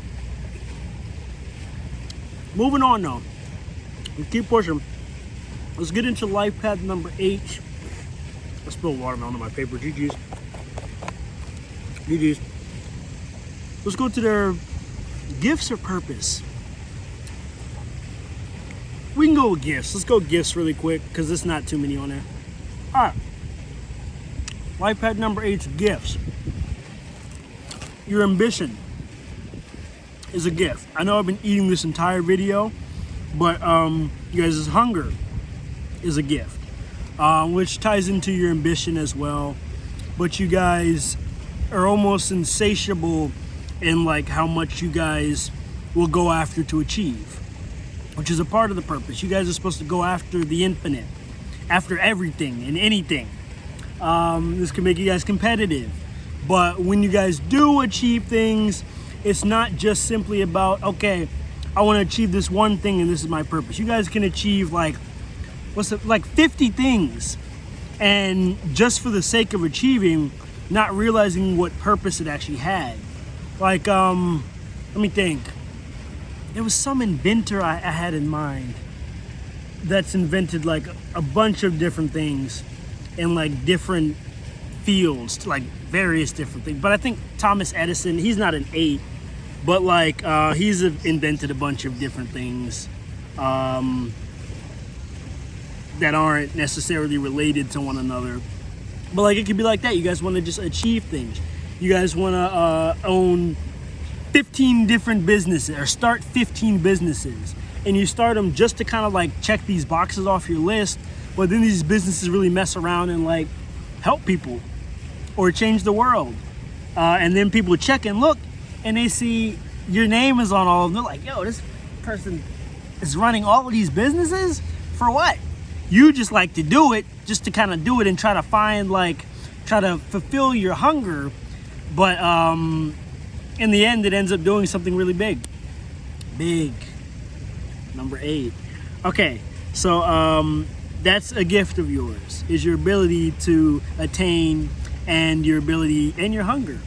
Moving on though. We keep pushing. Let's get into life path number 8. I spilled watermelon on my paper. GG's. GG's. Let's go to their gifts or purpose. We can go with gifts. Let's go gifts really quick because there's not too many on there. All right. Life path number 8's gifts. Your ambition is a gift. I know I've been eating this entire video, but you guys' hunger is a gift, which ties into your ambition as well. But you guys are almost insatiable in like how much you guys will go after to achieve, which is a part of the purpose. You guys are supposed to go after the infinite, after everything and anything. This can make you guys competitive. But when you guys do achieve things, it's not just simply about, okay, I want to achieve this one thing and this is my purpose. You guys can achieve like 50 things, and just for the sake of achieving, not realizing what purpose it actually had. Like, let me think. There was some inventor I had in mind that's invented like a bunch of different things in like different fields, like various different things. But I think Thomas Edison, he's not an 8, but like he's invented a bunch of different things that aren't necessarily related to one another. But like it could be like that. You guys want to just achieve things. You guys want to own 15 different businesses or start 15 businesses, and you start them just to kind of like check these boxes off your list. But then these businesses really mess around and like help people or change the world. And then people check and look and they see your name is on all of them. They're like, yo, this person is running all of these businesses for what? You just like to do it just to kind of do it and try to fulfill your hunger. But in the end, it ends up doing something really big. Big. Number 8. Okay, so that's a gift of yours, is your ability to attain and your ability and your hunger.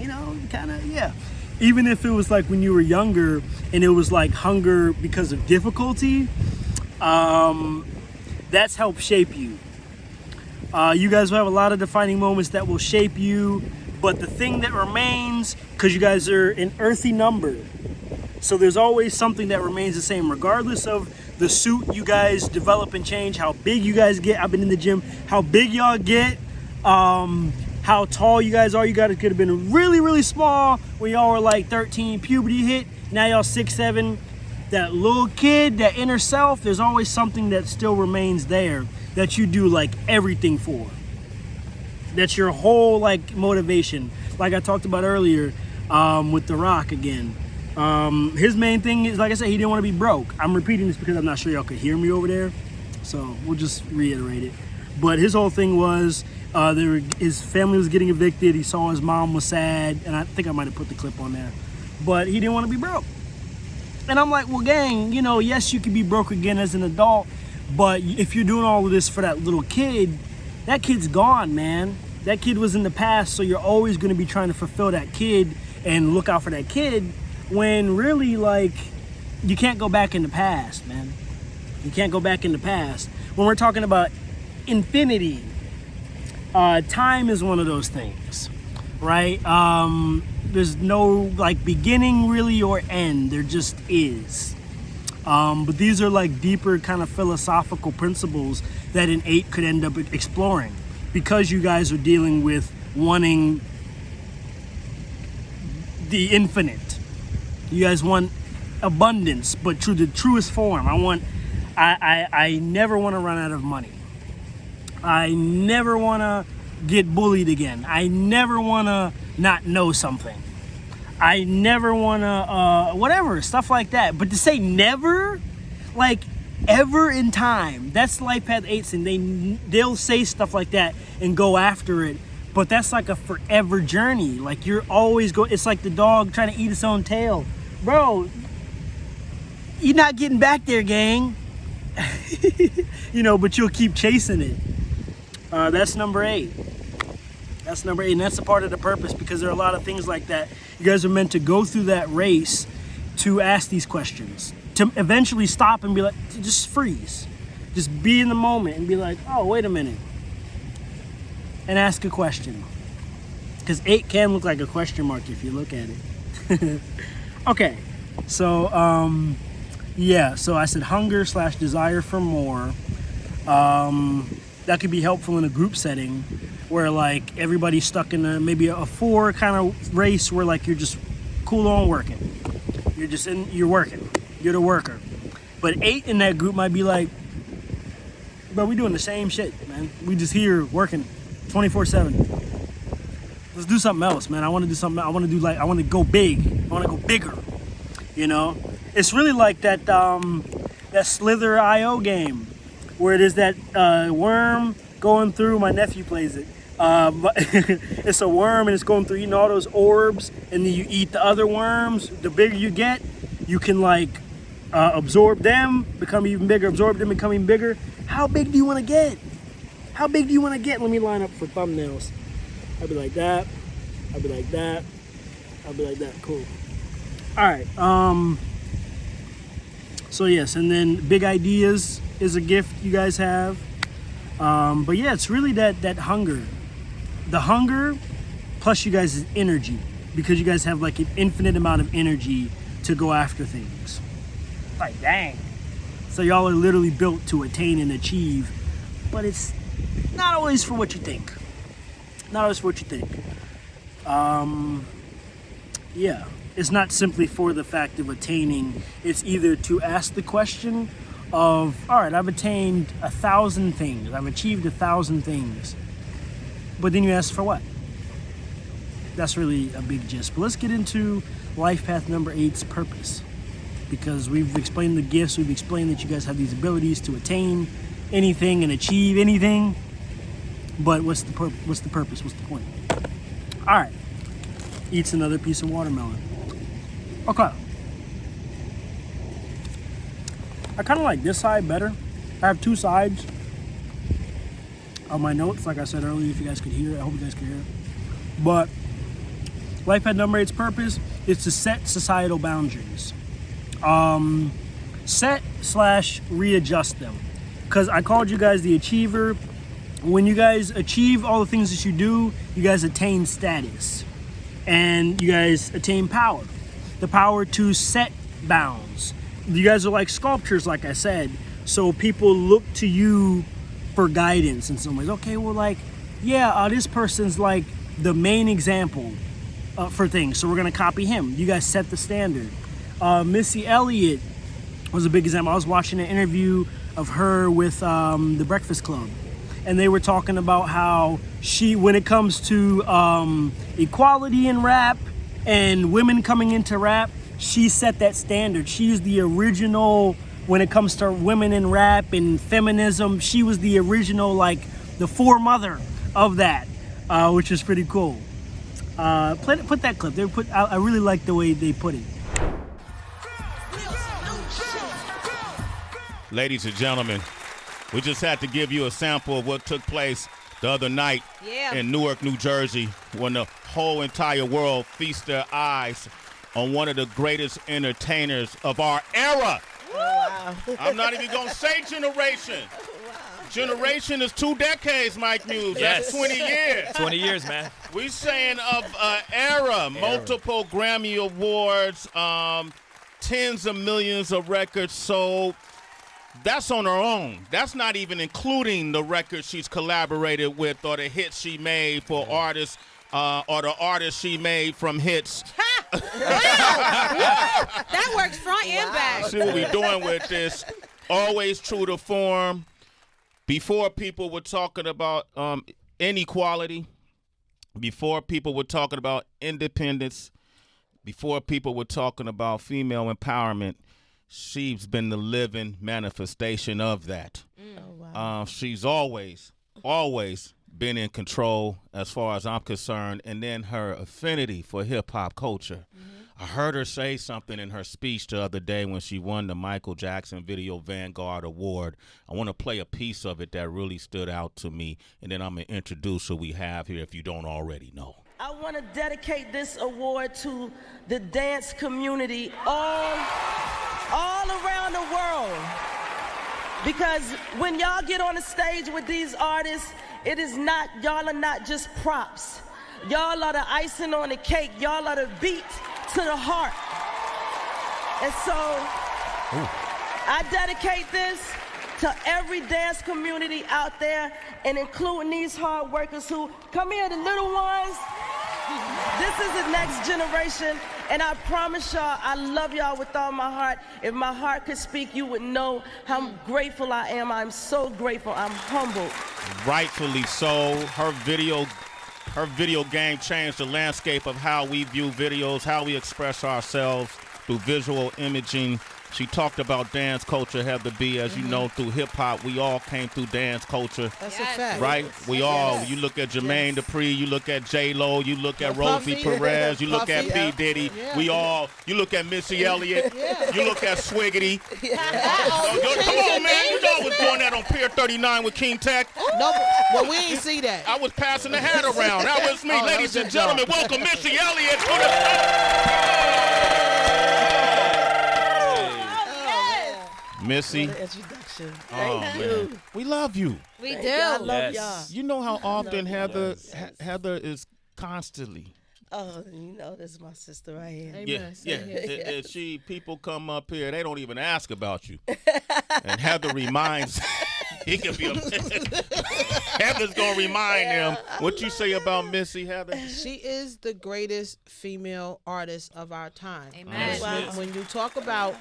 You know, kind of, yeah. Even if it was like when you were younger and it was like hunger because of difficulty, that's helped shape you. You guys will have a lot of defining moments that will shape you, but the thing that remains, because you guys are an earthy number, so there's always something that remains the same, regardless of the suit you guys develop and change, how big you guys get. I've been in the gym, how big y'all get, how tall you guys are. You guys could have been really, really small when y'all were like 13, puberty hit. Now y'all 6, 7. That little kid, that inner self, there's always something that still remains there that you do like everything for. That's your whole like motivation. Like I talked about earlier with The Rock again. His main thing is, like I said, he didn't want to be broke. I'm repeating this because I'm not sure y'all could hear me over there, so we'll just reiterate it. But his whole thing was his family was getting evicted. He saw his mom was sad, and I think I might have put the clip on there. but he didn't want to be broke. And I'm like, well, gang, you know, yes, you could be broke again as an adult, but if you're doing all of this for that little kid, that kid's gone, man. That kid was in the past, so you're always going to be trying to fulfill that kid and look out for that kid, when really, like, you can't go back in the past, man. You can't go back in the past. When we're talking about infinity, time is one of those things, right? There's no like beginning really or end. There just is. But these are like deeper kind of philosophical principles that an 8 could end up exploring, because you guys are dealing with wanting the infinite. You guys want abundance, but the truest form. I never want to run out of money. I never want to get bullied again. I never want to not know something. I never want to, whatever, stuff like that. But to say never, like ever in time, that's Life Path 8s, and they'll say stuff like that and go after it. But that's like a forever journey. Like you're always it's like the dog trying to eat its own tail. Bro, you're not getting back there, gang. You know, but you'll keep chasing it. That's number 8. That's number 8, and that's a part of the purpose, because there are a lot of things like that. You guys are meant to go through that race to ask these questions, to eventually stop and be like, just freeze. Just be in the moment and be like, oh, wait a minute. And ask a question. Because 8 can look like a question mark if you look at it. Okay, so, yeah, so I said hunger / desire for more. That could be helpful in a group setting where like everybody's stuck in maybe a 4 kind of race where like you're just cool on working. You're working. You're the worker. But 8 in that group might be like, bro, we doing the same shit, man. We just here working 24/7. Let's do something else, man. I want to do something. I want to go big. I want to go bigger. You know, it's really like that Slither.io game where there's that worm going through. My nephew plays it. But it's a worm and it's going through eating all those orbs, and then you eat the other worms. The bigger you get, you can like absorb them, become even bigger, absorb them, become even bigger. How big do you want to get? How big do you want to get? Let me line up for thumbnails. I'll be like that. I'll be like that. I'll be like that. Cool. All right. So yes, and then big ideas is a gift you guys have. But yeah, it's really that hunger. The hunger plus you guys' energy, because you guys have like an infinite amount of energy to go after things. Like, dang. So y'all are literally built to attain and achieve, but it's not always for what you think. Not always for what you think. Yeah, it's not simply for the fact of attaining. It's either to ask the question of, all right, I've attained 1,000 things. I've achieved 1,000 things. But then you ask for what? That's really a big gist. But let's get into Life Path number 8's purpose. Because we've explained the gifts, we've explained that you guys have these abilities to attain anything and achieve anything. But what's the purpose? What's the point? All right. Eats another piece of watermelon. Okay. I kind of like this side better. I have 2 sides of my notes, like I said earlier, if you guys could hear it. I hope you guys could hear it. But Life Path number 8's purpose is to set societal boundaries. Set/readjust them. Because I called you guys the achiever. When you guys achieve all the things that you do, you guys attain status. And you guys attain power. The power to set bounds. You guys are like sculptures, like I said. So people look to you for guidance in some ways. Okay, well, like, yeah, this person's like the main example for things. So we're going to copy him. You guys set the standard. Missy Elliott was a big example. I was watching an interview of her with the Breakfast Club. And they were talking about how she, when it comes to equality in rap and women coming into rap, she set that standard. She's the original when it comes to women in rap and feminism. She was the original, like, the foremother of that, which is pretty cool. Put that clip. I really like the way they put it. Ladies and gentlemen, we just had to give you a sample of what took place the other night in Newark, New Jersey, when the whole entire world feasts their eyes on one of the greatest entertainers of our era. Wow. I'm not even going to say generation. Generation is 2 decades, Mike Muse. That's 20 years. 20 years, man. We saying of era, multiple Grammy Awards, tens of millions of records sold. That's on her own. That's not even including the records she's collaborated with or the hits she made for artists or the artists she made from hits. That works front and back. See what we doing with this. Always true to form. Before people were talking about inequality, before people were talking about independence, before people were talking about female empowerment, she's been the living manifestation of that. She's always been in control as far as I'm concerned, and then her affinity for hip-hop culture. I heard her say something in her speech the other day when she won the Michael Jackson Video Vanguard Award. I want to play a piece of it that really stood out to me, and then I'm going to introduce who we have here if you don't already know. I want to dedicate this award to the dance community all around the world. Because when y'all get on the stage with these artists, y'all are not just props. Y'all are the icing on the cake. Y'all are the beat to the heart. And so I dedicate this to every dance community out there, and including these hard workers who come here, the little ones. This is the next generation, and I promise y'all, I love y'all with all my heart. If my heart could speak, you would know how grateful I am. I'm so grateful. I'm humbled. Rightfully so. Her video game changed the landscape of how we view videos, how we express ourselves through visual imaging. She talked about dance culture, Heather B. As you know, through hip-hop, we all came through dance culture. That's a fact. Right? We all. You look at Jermaine Dupri, you look at J-Lo, you look at Rosie Perez, you look at P. Diddy. We all. You look at Missy Elliott, you look at Swiggity. Come on, man. You know I was doing that on Pier 39 with King Tech. No, but we ain't see that. I was passing the hat around. That was me. Ladies and gentlemen, welcome Missy Elliott to the Missy. What an introduction. Oh, Thank you. man. We love you. We Thank do. you. I love y'all. You know how often Heather is constantly. Oh, you know, this is my sister right here. Yeah. People come up here, they don't even ask about you. And Heather reminds, Heather's gonna remind them. What you say about Missy, Heather? She is the greatest female artist of our time. Amen. When you talk about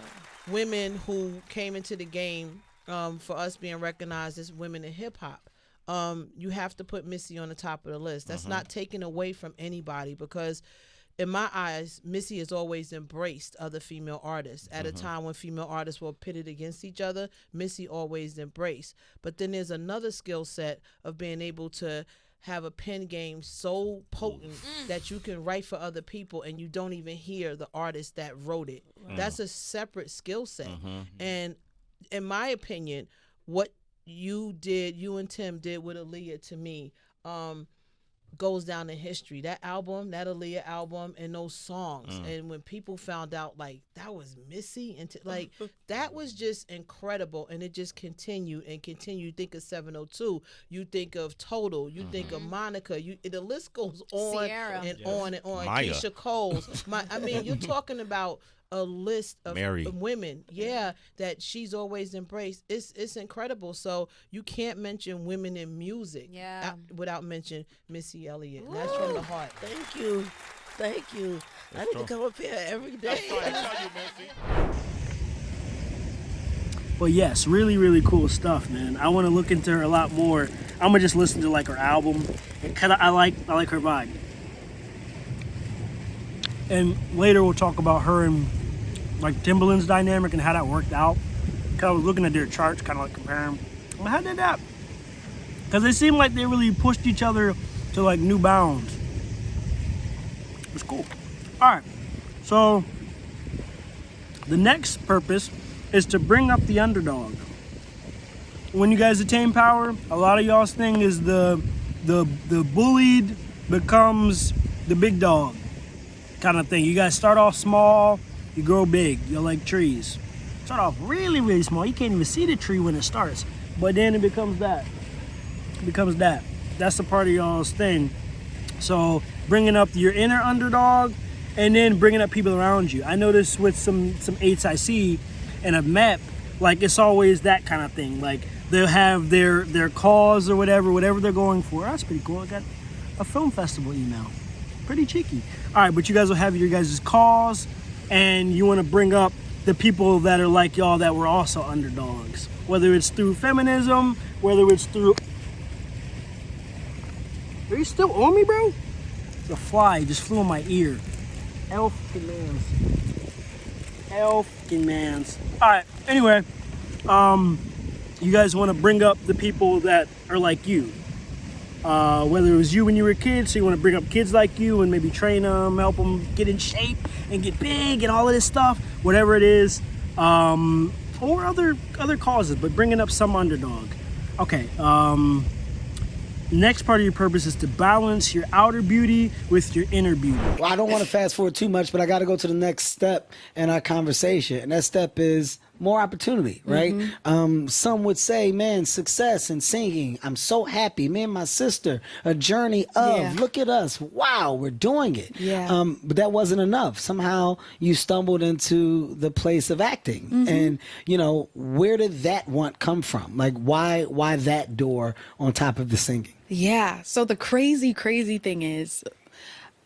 women who came into the game for us being recognized as women in hip hop, you have to put Missy on the top of the list. That's not taken away from anybody, because in my eyes, Missy has always embraced other female artists. At a time when female artists were pitted against each other, Missy always embraced. But then there's another skill set of being able to have a pen game so potent that you can write for other people and you don't even hear the artist that wrote it. That's a separate skill set. And in my opinion, what you and Tim did with Aaliyah, to me, goes down in history. That album, that Aaliyah album, and those songs. And when people found out, like, that was Missy, and like, that was just incredible. And it just continued and continued. You think of 702, you think of Total, you think of Monica, the list goes on Sierra. and on and on. Maya. Keisha Cole's. I mean, you're talking about a list of women, that she's always embraced. It's incredible. So you can't mention women in music without mentioning Missy Elliott. And that's from the heart. Thank you. I need to come up here every day. Well, yes, really, really cool stuff, man. I want to look into her a lot more. I'm gonna just listen to like her album, and kind of I like her vibe. And later we'll talk about her and like Timbaland's dynamic and how that worked out. Cause I was looking at their charts, kind of like comparing them. Well, how did that? Because they seem like they really pushed each other to like new bounds. It's cool. All right. So the next purpose is to bring up the underdog. When you guys attain power, a lot of y'all's thing is the bullied becomes the big dog kind of thing. You guys start off small, you grow big. You're like trees. Start off really, really small. You can't even see the tree when it starts. But then it becomes that. It becomes that. That's a part of y'all's thing. So bringing up your inner underdog and then bringing up people around you. I noticed with some eights I see and I've met, like it's always that kind of thing. Like they'll have their cause or whatever they're going for. That's pretty cool. I got a film festival email. Pretty cheeky. All right, but you guys will have your guys' cause and you want to bring up the people that are like y'all that were also underdogs. Whether it's through feminism, whether it's through... Are you still on me, bro? The fly just flew in my ear. Elfkin mans. All right, anyway. You guys want to bring up the people that are like you. Whether it was you when you were a kid, so you want to bring up kids like you and maybe train them, help them get in shape and get big and all of this stuff, whatever it is, or other causes, but bringing up some underdog. Okay. Next part of your purpose is to balance your outer beauty with your inner beauty. Well, I don't want to fast forward too much, but I got to go to the next step in our conversation, and that step is more opportunity, right? Some would say, man, success in singing. I'm so happy. Me and my sister, a journey of, look at us. Wow, we're doing it. But that wasn't enough. Somehow you stumbled into the place of acting. And, you know, where did that want come from? Like, why that door on top of the singing? Yeah. So the crazy thing is,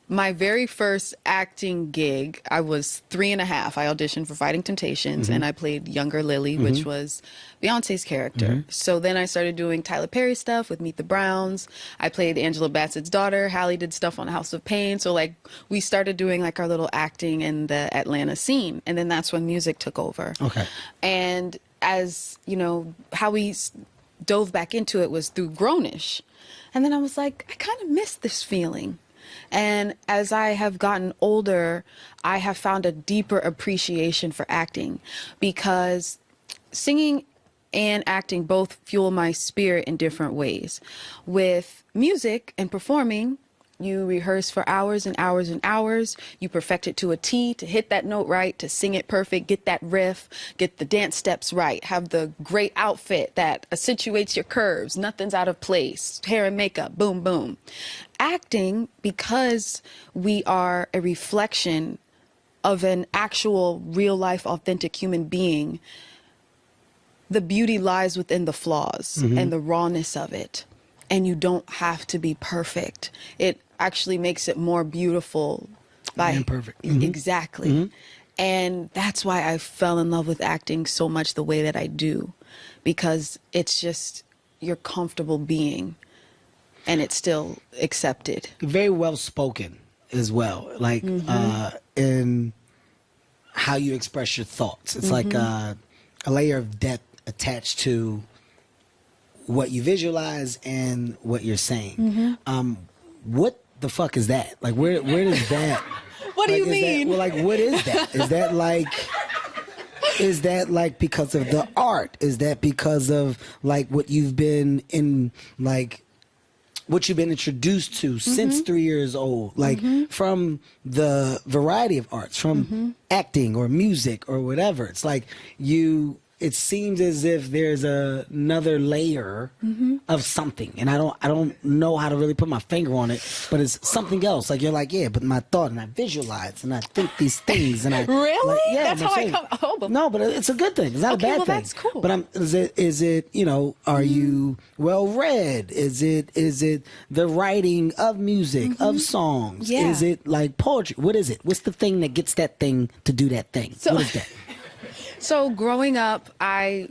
my very first acting gig, I was 3.5. I auditioned for Fighting Temptations and I played younger Lily, which was Beyonce's character. So then I started doing Tyler Perry stuff with Meet the Browns. I played Angela Bassett's daughter. Hallie did stuff on House of Pain. So like we started doing like our little acting in the Atlanta scene. And then that's when music took over. Okay. And as, you know, how we dove back into it was through Grownish. And then I was like, I kind of miss this feeling. And as I have gotten older, I have found a deeper appreciation for acting because singing and acting both fuel my spirit in different ways. With music and performing, you rehearse for hours and hours and hours. You perfect it to a T, to hit that note right, to sing it perfect, get that riff, get the dance steps right, have the great outfit that accentuates your curves, nothing's out of place, hair and makeup, boom, boom. Acting, because we are a reflection of an actual real life authentic human being, the beauty lies within the flaws and the rawness of it. And you don't have to be perfect. It actually makes it more beautiful by imperfect. Exactly. And that's why I fell in love with acting so much the way that I do, because it's just you're comfortable being and it's still accepted. Very well spoken as well, like in how you express your thoughts. It's like a layer of depth attached to what you visualize and what you're saying. What the fuck is that? Like, where does that? What do you mean? Well, like, what is that? Is that like because of the art? Is that because of like what you've been in, like what you've been introduced to since 3 years old? Like from the variety of arts, from acting or music or whatever. It's like it seems as if there's another layer of something, and I don't know how to really put my finger on it, but it's something else. Like you're like, yeah, but my thought, and I visualize, and I think these things, and I really, like, yeah, that's how I come. Oh, but no, but it's a good thing. It's not a bad thing. That's cool. But is it you know? Are you well read? Is it the writing of music of songs? Yeah. Is it like poetry? What is it? What's the thing that gets that thing to do that thing? So, what is that? So growing up, I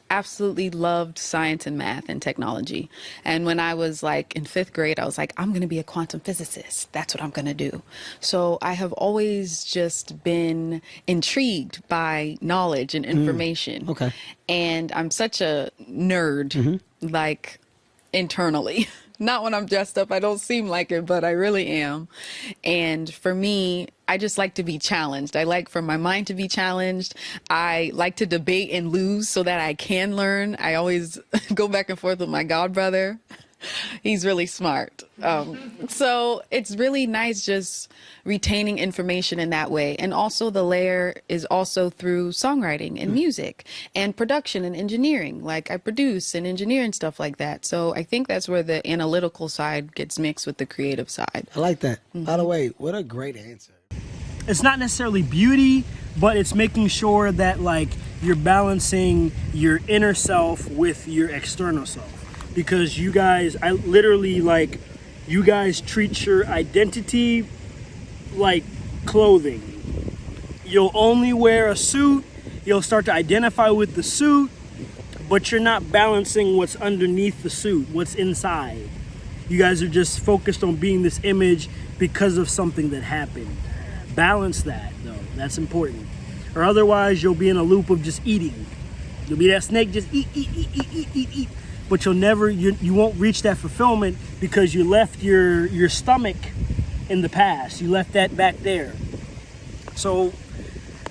absolutely loved science and math and technology. And when I was like in 5th grade, I was like, I'm going to be a quantum physicist. That's what I'm going to do. So I have always just been intrigued by knowledge and information. Okay. And I'm such a nerd, like internally. Not when I'm dressed up. I don't seem like it, but I really am. And for me, I just like to be challenged. I like for my mind to be challenged. I like to debate and lose so that I can learn. I always go back and forth with my god brother. He's really smart. So it's really nice just retaining information in that way. And also the layer is also through songwriting and music and production and engineering. Like I produce and engineer and stuff like that. So I think that's where the analytical side gets mixed with the creative side. I like that. By the way, what a great answer. It's not necessarily beauty, but it's making sure that like you're balancing your inner self with your external self. Because you guys, I literally like, you guys treat your identity like clothing. You'll only wear a suit, you'll start to identify with the suit, but you're not balancing what's underneath the suit, what's inside. You guys are just focused on being this image because of something that happened. Balance that though, that's important. Or otherwise you'll be in a loop of just eating. You'll be that snake, just eat. But you'll never, you won't reach that fulfillment because you left your stomach in the past. You left that back there. So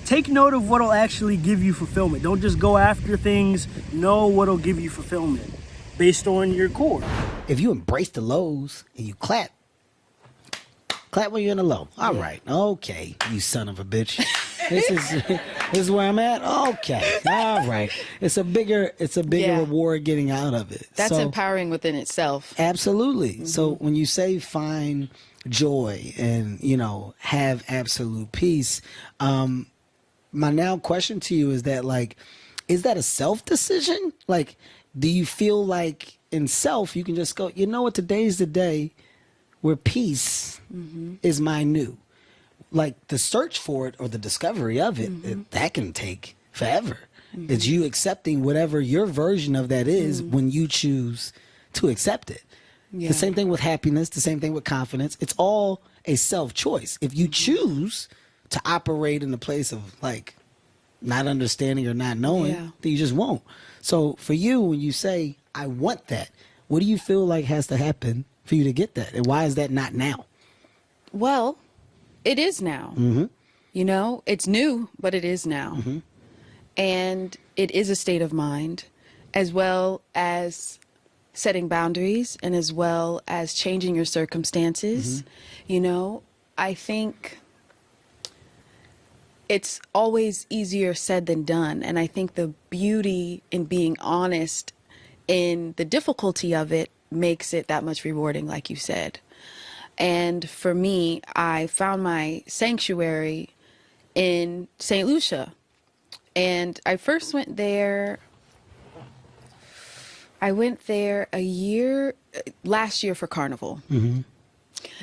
take note of what'll actually give you fulfillment. Don't just go after things. Know what'll give you fulfillment based on your core. If you embrace the lows and you clap when you're in a low. All right. Okay, you son of a bitch. This is where I'm at. Okay. All right. It's a bigger reward getting out of it. That's so, empowering within itself. Absolutely. So when you say find joy and, have absolute peace, my now question to you is that like, is that a self decision? Like, do you feel like in self, you can just go, you know what, today's the day where peace is my new. Like the search for it or the discovery of it, that can take forever. It's you accepting whatever your version of that is when you choose to accept it. Yeah. The same thing with happiness, the same thing with confidence. It's all a self-choice. If you choose to operate in the place of like not understanding or not knowing, then you just won't. So for you, when you say, I want that, what do you feel like has to happen for you to get that? And why is that not now? Well, it is now. It's new, but it is now. And it is a state of mind, as well as setting boundaries and as well as changing your circumstances. I think it's always easier said than done. And I think the beauty in being honest in the difficulty of it makes it that much rewarding, like you said. And for me, I found my sanctuary in St. Lucia. And I first went there, last year for Carnival.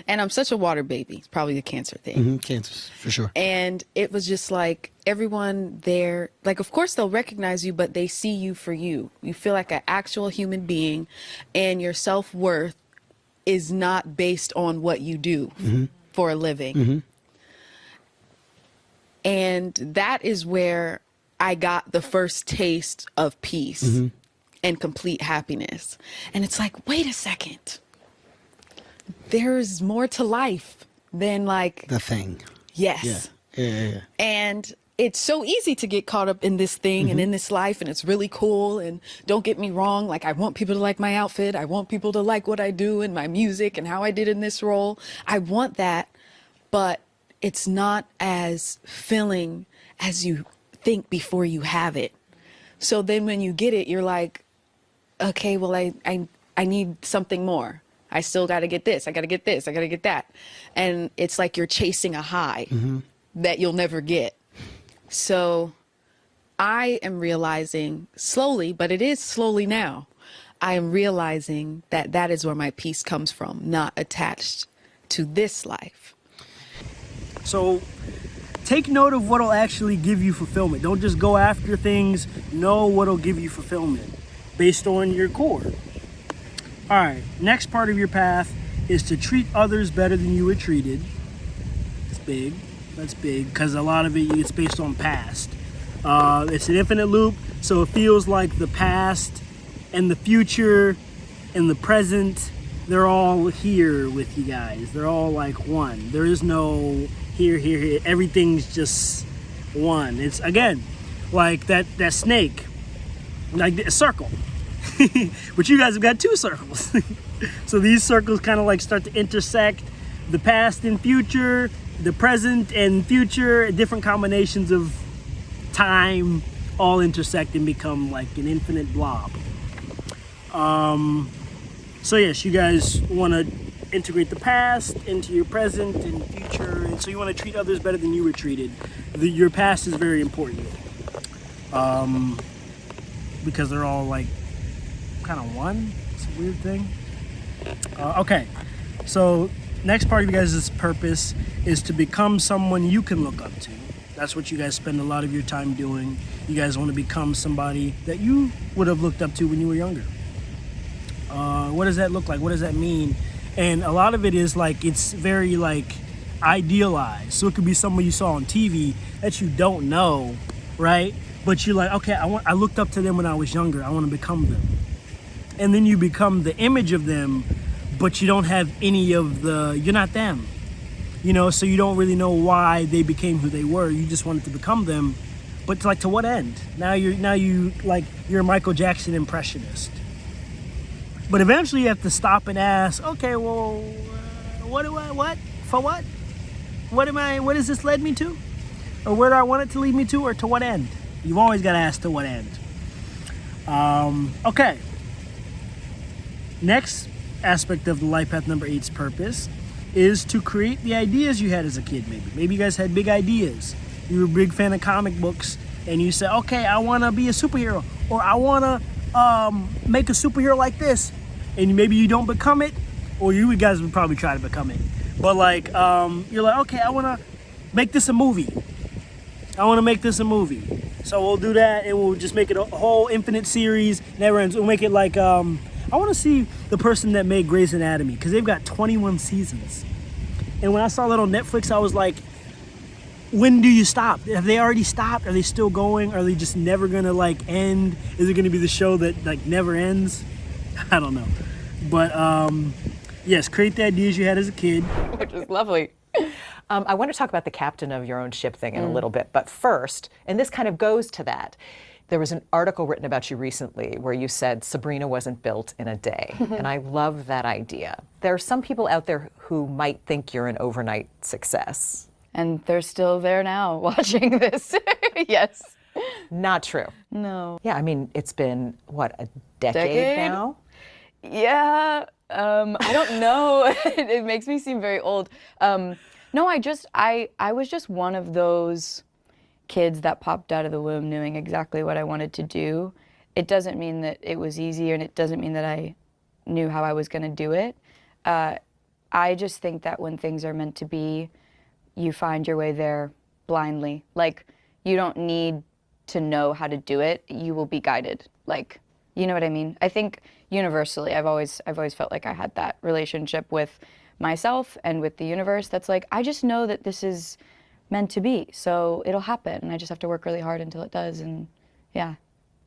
And I'm such a water baby. It's probably a Cancer thing. Cancer, for sure. And it was just like everyone there, like, of course they'll recognize you, but they see you for you. You feel like an actual human being, and your self-worth is not based on what you do for a living. And that is where I got the first taste of peace and complete happiness. And it's like, wait a second. There's more to life than like the thing. Yes. Yeah. And it's so easy to get caught up in this thing and in this life, and it's really cool. And don't get me wrong, like I want people to like my outfit. I want people to like what I do and my music and how I did in this role. I want that, but it's not as filling as you think before you have it. So then when you get it, you're like, okay, well, I need something more. I still got to get this. I got to get this. I got to get that. And it's like you're chasing a high that you'll never get. So I am realizing slowly, but it is slowly now, I am realizing that that is where my peace comes from, not attached to this life. So take note of what'll actually give you fulfillment. Don't just go after things. Know what'll give you fulfillment based on your core. All right, next part of your path is to treat others better than you were treated. It's big. That's big because a lot of it is based on past. It's an infinite loop, so it feels like the past and the future and the present they're all here with you guys. They're all like one. There is no here. Everything's just one. It's again like that snake, like a circle. But you guys have got 2 circles. So these circles kind of like start to intersect the past and future, the present and future, different combinations of time all intersect and become like an infinite blob. So yes, you guys want to integrate the past into your present and future, and so you want to treat others better than you were treated. Your past is very important, because they're all like kind of one. It's a weird thing. Okay, so next part of you guys' purpose is to become someone you can look up to. That's what you guys spend a lot of your time doing. You guys want to become somebody that you would have looked up to when you were younger. What does that look like? What does that mean? And a lot of it is like, it's very like idealized. So it could be someone you saw on TV that you don't know, right? But you're like, okay, I looked up to them when I was younger. I want to become them. And then you become the image of them, but you don't have any of you're not them. You know, so you don't really know why they became who they were. You just wanted to become them. But like, to what end? Now you're a Michael Jackson impressionist. But eventually you have to stop and ask, okay, well, what has this led me to? Or where do I want it to lead me to, or to what end? You've always got to ask to what end. Okay. Next aspect of the life path number 8's purpose is to create the ideas you had as a kid, maybe. Maybe you guys had big ideas. You were a big fan of comic books, and you said, okay, I want to be a superhero, or I want to make a superhero like this. And maybe you don't become it, or you guys would probably try to become it. But like, you're like, okay, I want to make this a movie. So we'll do that, and we'll just make it a whole infinite series, never ends. We'll make it like, I want to see the person that made Grey's Anatomy, because they've got 21 seasons. And when I saw that on Netflix, I was like, when do you stop? Have they already stopped? Are they still going? Are they just never gonna like end? Is it gonna be the show that like never ends? I don't know. But yes, create the ideas you had as a kid. Which is lovely. I want to talk about the captain of your own ship thing in a little bit, but first, and this kind of goes to that, there was an article written about you recently where you said Sabrina wasn't built in a day, and I love that idea. There are some people out there who might think you're an overnight success. And they're still there now watching this. Yes. Not true. No. Yeah, I mean, it's been, what, a decade now? Yeah, I don't know. It makes me seem very old. No, I was just one of those kids that popped out of the womb knowing exactly what I wanted to do. It doesn't mean that it was easy, and it doesn't mean that I knew how I was going to do it. I just think that when things are meant to be, you find your way there blindly. Like, you don't need to know how to do it. You will be guided. Like, you know what I mean? I think universally, I've always felt like I had that relationship with myself and with the universe that's like, I just know that this is meant to be, so it'll happen, and I just have to work really hard until it does. And yeah,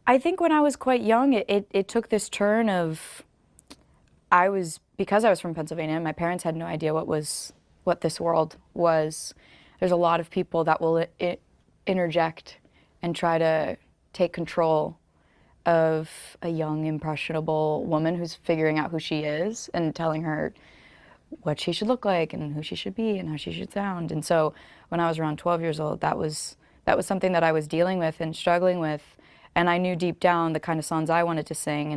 I think when I was quite young, it took this turn of, because I was from Pennsylvania, my parents had no idea what this world was. There's a lot of people that will interject and try to take control of a young, impressionable woman who's figuring out who she is and telling her what she should look like and who she should be and how she should sound. And so when I was around 12 years old, that was something that I was dealing with and struggling with. And I knew deep down the kind of songs I wanted to sing.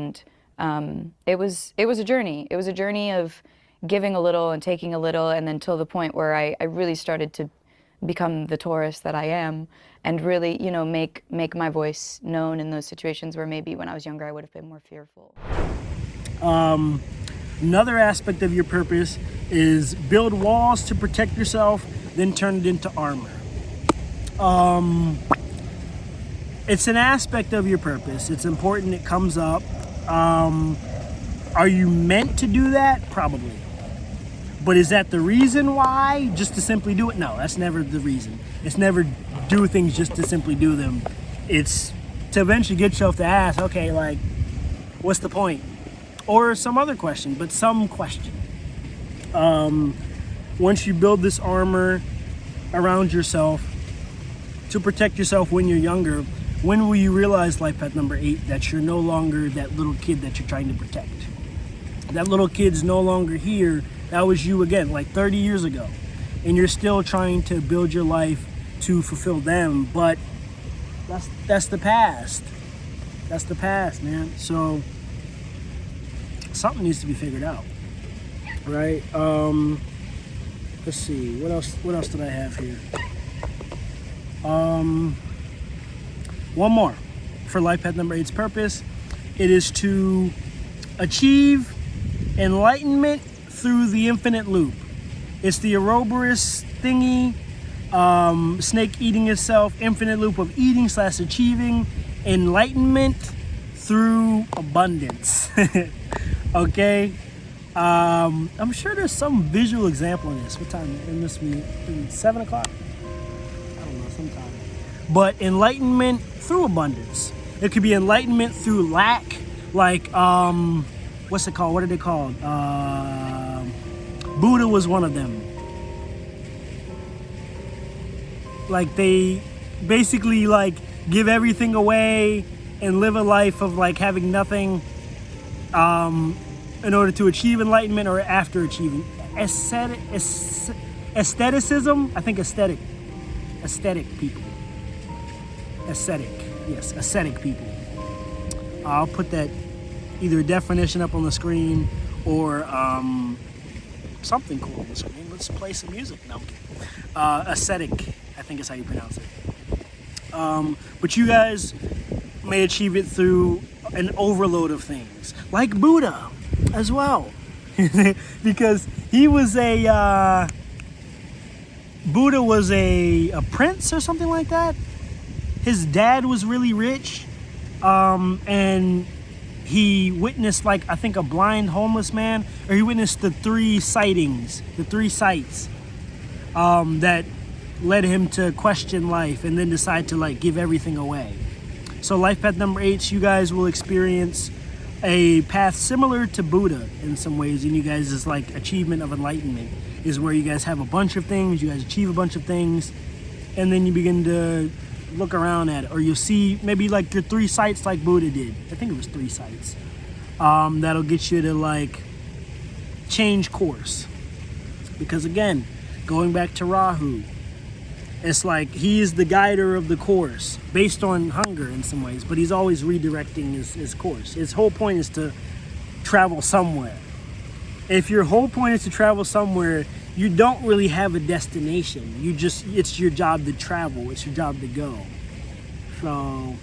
And it was a journey. It was a journey of giving a little and taking a little, and then till the point where I really started to become the Taurus that I am, and really, make my voice known in those situations where maybe when I was younger I would have been more fearful. Another aspect of your purpose is build walls to protect yourself, then turn it into armor. It's an aspect of your purpose. It's important. It comes up. Are you meant to do that? Probably. But is that the reason why? Just to simply do it? No, that's never the reason. It's never do things just to simply do them. It's to eventually get yourself to ask, okay, like, what's the point? or some other question, but some question. Once you build this armor around yourself to protect yourself when you're younger, when will you realize, life path number 8, that you're no longer that little kid that you're trying to protect? That little kid's no longer here. That was you again, like 30 years ago. And you're still trying to build your life to fulfill them, but that's the past. That's the past, man. So something needs to be figured out, right? Let's see, what else did I have here? One more for life path number 8's purpose. It is to achieve enlightenment through the infinite loop. It's the Ouroboros thingy, snake eating itself, infinite loop of eating / achieving enlightenment through abundance. Okay? I'm sure there's some visual example in this. What time? It must be 7 o'clock? I don't know, sometime. But enlightenment through abundance. It could be enlightenment through lack, like, what's it called? What are they called? Buddha was one of them. Like, they basically, like, give everything away and live a life of, like, having nothing in order to achieve enlightenment or after achieving. Aestheticism? I think aesthetic people. Ascetic people. I'll put that either definition up on the screen or something cool on the screen. Let's play some music. No, I'm kidding. Ascetic, I think is how you pronounce it. But you guys may achieve it through an overload of things, like Buddha as well. Because he was Buddha was a prince or something like that. His dad was really rich, and he witnessed, like, I think a blind homeless man, or he witnessed the 3 sights that led him to question life and then decide to, like, give everything away. So life path number 8, you guys will experience a path similar to Buddha in some ways, and you guys is like achievement of enlightenment is where you guys have a bunch of things, you guys achieve a bunch of things, and then you begin to look around at it, or you'll see maybe like your 3 sights like Buddha did. I think it was 3 sights. That'll get you to like change course. Because again, going back to Rahu, it's like he's the guider of the course based on hunger in some ways, but he's always redirecting his course. His whole point is to travel somewhere. If your whole point is to travel somewhere, you don't really have a destination. It's your job to travel. It's your job to go. So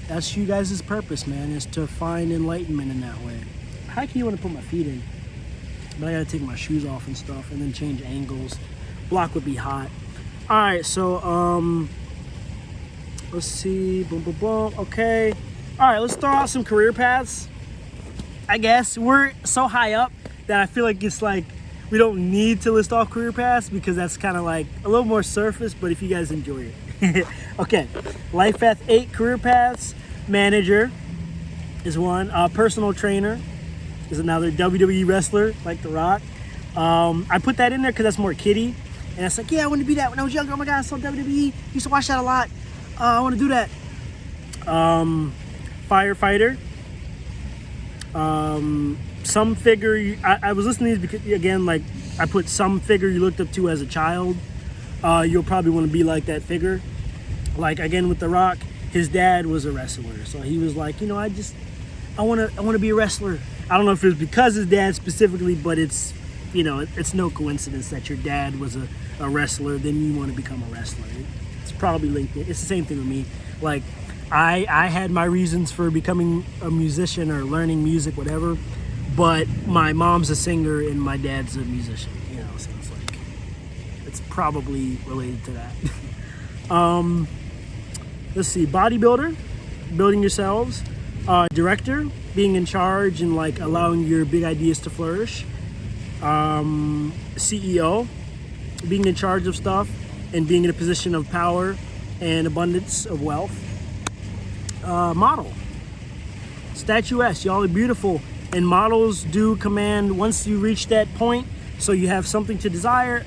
that's you guys' purpose, man, is to find enlightenment in that way. How can you want to put my feet in? But I gotta take my shoes off and stuff and then change angles. Block would be hot. All right, so let's see. Boom, boom, boom. Okay. All right, let's throw out some career paths. I guess we're so high up that I feel like it's like we don't need to list off career paths because that's kind of like a little more surface, but if you guys enjoy it. Okay, life path 8 career paths. Manager is one. Personal trainer is another. WWE wrestler like The Rock. I put that in there because that's more kiddie. And it's like, yeah, I wanted to be that when I was younger. Oh my God, I saw WWE. Used to watch that a lot. I want to do that. Firefighter. Some figure, I was listening to these because, again, like, I put some figure you looked up to as a child. You'll probably want to be like that figure. Like, again, with The Rock, his dad was a wrestler. So he was like, you know, I want to be a wrestler. I don't know if it was because his dad specifically, but it's, you know, it's no coincidence that your dad was a wrestler, then you want to become a wrestler. It's probably linked. It's the same thing with me. Like, I had my reasons for becoming a musician or learning music, whatever, but my mom's a singer and my dad's a musician, you know, so it's like, it's probably related to that. Let's see, bodybuilder, building yourselves, director, being in charge and like allowing your big ideas to flourish, CEO, being in charge of stuff and being in a position of power and abundance of wealth, model, statuesque. Y'all are beautiful. And models do command, once you reach that point, so you have something to desire,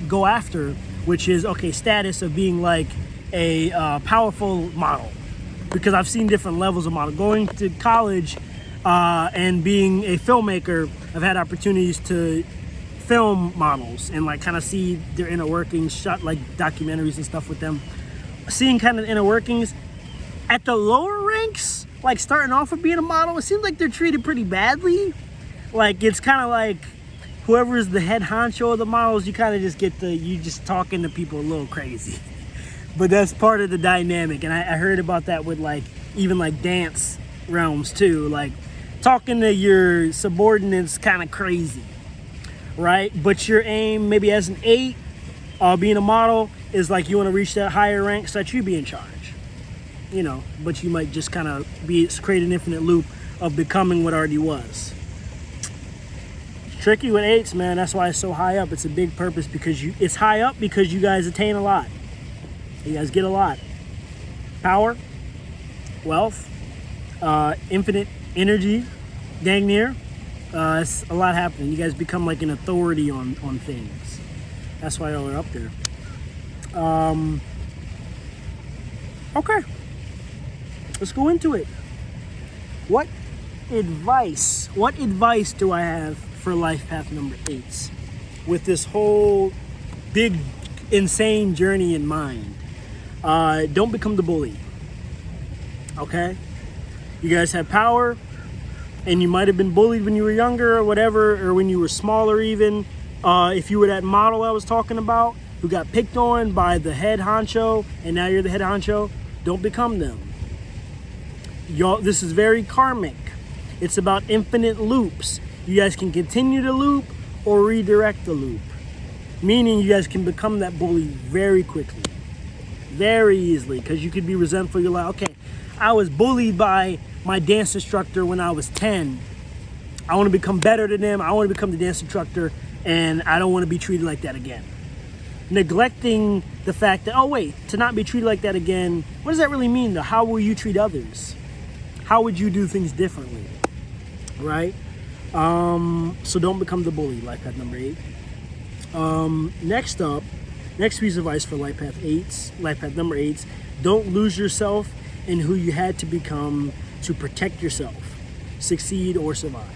go after, which is, okay, status of being like a powerful model. Because I've seen different levels of model. Going to college and being a filmmaker, I've had opportunities to film models and like kind of see their inner workings, shot like documentaries and stuff with them. Seeing kind of the inner workings at the lower ranks, like starting off with being a model, it seems like they're treated pretty badly. Like it's kind of like whoever is the head honcho of the models, you kind of just get you just talking to people a little crazy. But that's part of the dynamic, and I heard about that with like even like dance realms too, like talking to your subordinates kind of crazy, right? But your aim maybe as an 8, being a model, is like you want to reach that higher rank so that you be in charge, you know, but you might just kind of create an infinite loop of becoming what already was. It's tricky with 8s, man. That's why it's so high up. It's a big purpose because it's high up because you guys attain a lot. You guys get a lot. Power, wealth, infinite energy, dang near. It's a lot happening. You guys become like an authority on things. That's why y'all are up there. Okay. Let's go into it. What advice do I have for life path number 8s with this whole big, insane journey in mind? Don't become the bully. Okay? You guys have power, and you might have been bullied when you were younger or whatever, or when you were smaller even. If you were that model I was talking about who got picked on by the head honcho, and now you're the head honcho, don't become them. Y'all, this is very karmic. It's about infinite loops. You guys can continue to loop or redirect the loop. Meaning you guys can become that bully very quickly. Very easily, because you could be resentful. You're like, okay, I was bullied by my dance instructor when I was 10. I want to become better than them. I want to become the dance instructor, and I don't want to be treated like that again. Neglecting the fact that, oh wait, to not be treated like that again, what does that really mean though? How will you treat others? How would you do things differently? Right? So don't become the bully, life path number 8. Next piece of advice for life path number 8s, don't lose yourself in who you had to become to protect yourself, succeed or survive.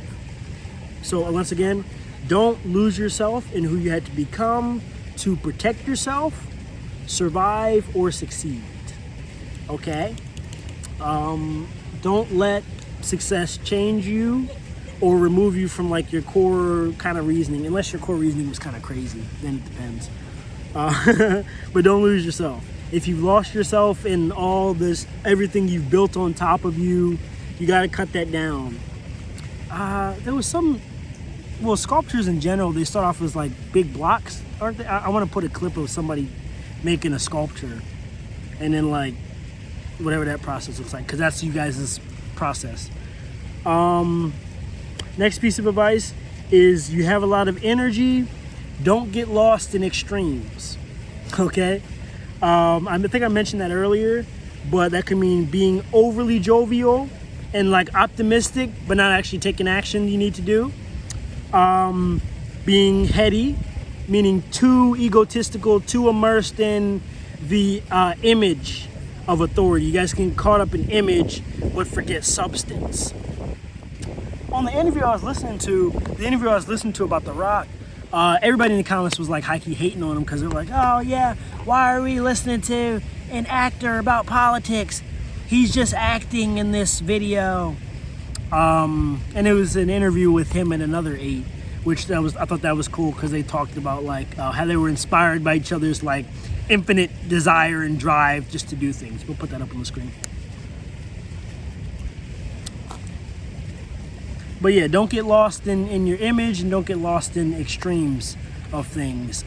So once again, don't lose yourself in who you had to become to protect yourself, survive or succeed. Okay? Don't let success change you or remove you from like your core kind of reasoning, unless your core reasoning was kind of crazy, then it depends. But don't lose yourself. If you've lost yourself in all this, everything you've built on top of you, you got to cut that down. There was sculptures in general, they start off as like big blocks, aren't they? I want to put a clip of somebody making a sculpture and then like whatever that process looks like, because that's you guys' process. Next piece of advice is you have a lot of energy. Don't get lost in extremes, okay? I think I mentioned that earlier, but that could mean being overly jovial and like optimistic, but not actually taking action you need to do. Being heady, meaning too egotistical, too immersed in the image of authority. You guys can get caught up in image, but forget substance. On the interview I was listening to about The Rock, everybody in the comments was like hikey hating on him because they're like, oh yeah, why are we listening to an actor about politics? He's just acting in this video. And it was an interview with him and another 8, which I thought that was cool because they talked about like how they were inspired by each other's like infinite desire and drive just to do things. We'll put that up on the screen. But yeah, don't get lost in your image and don't get lost in extremes of things.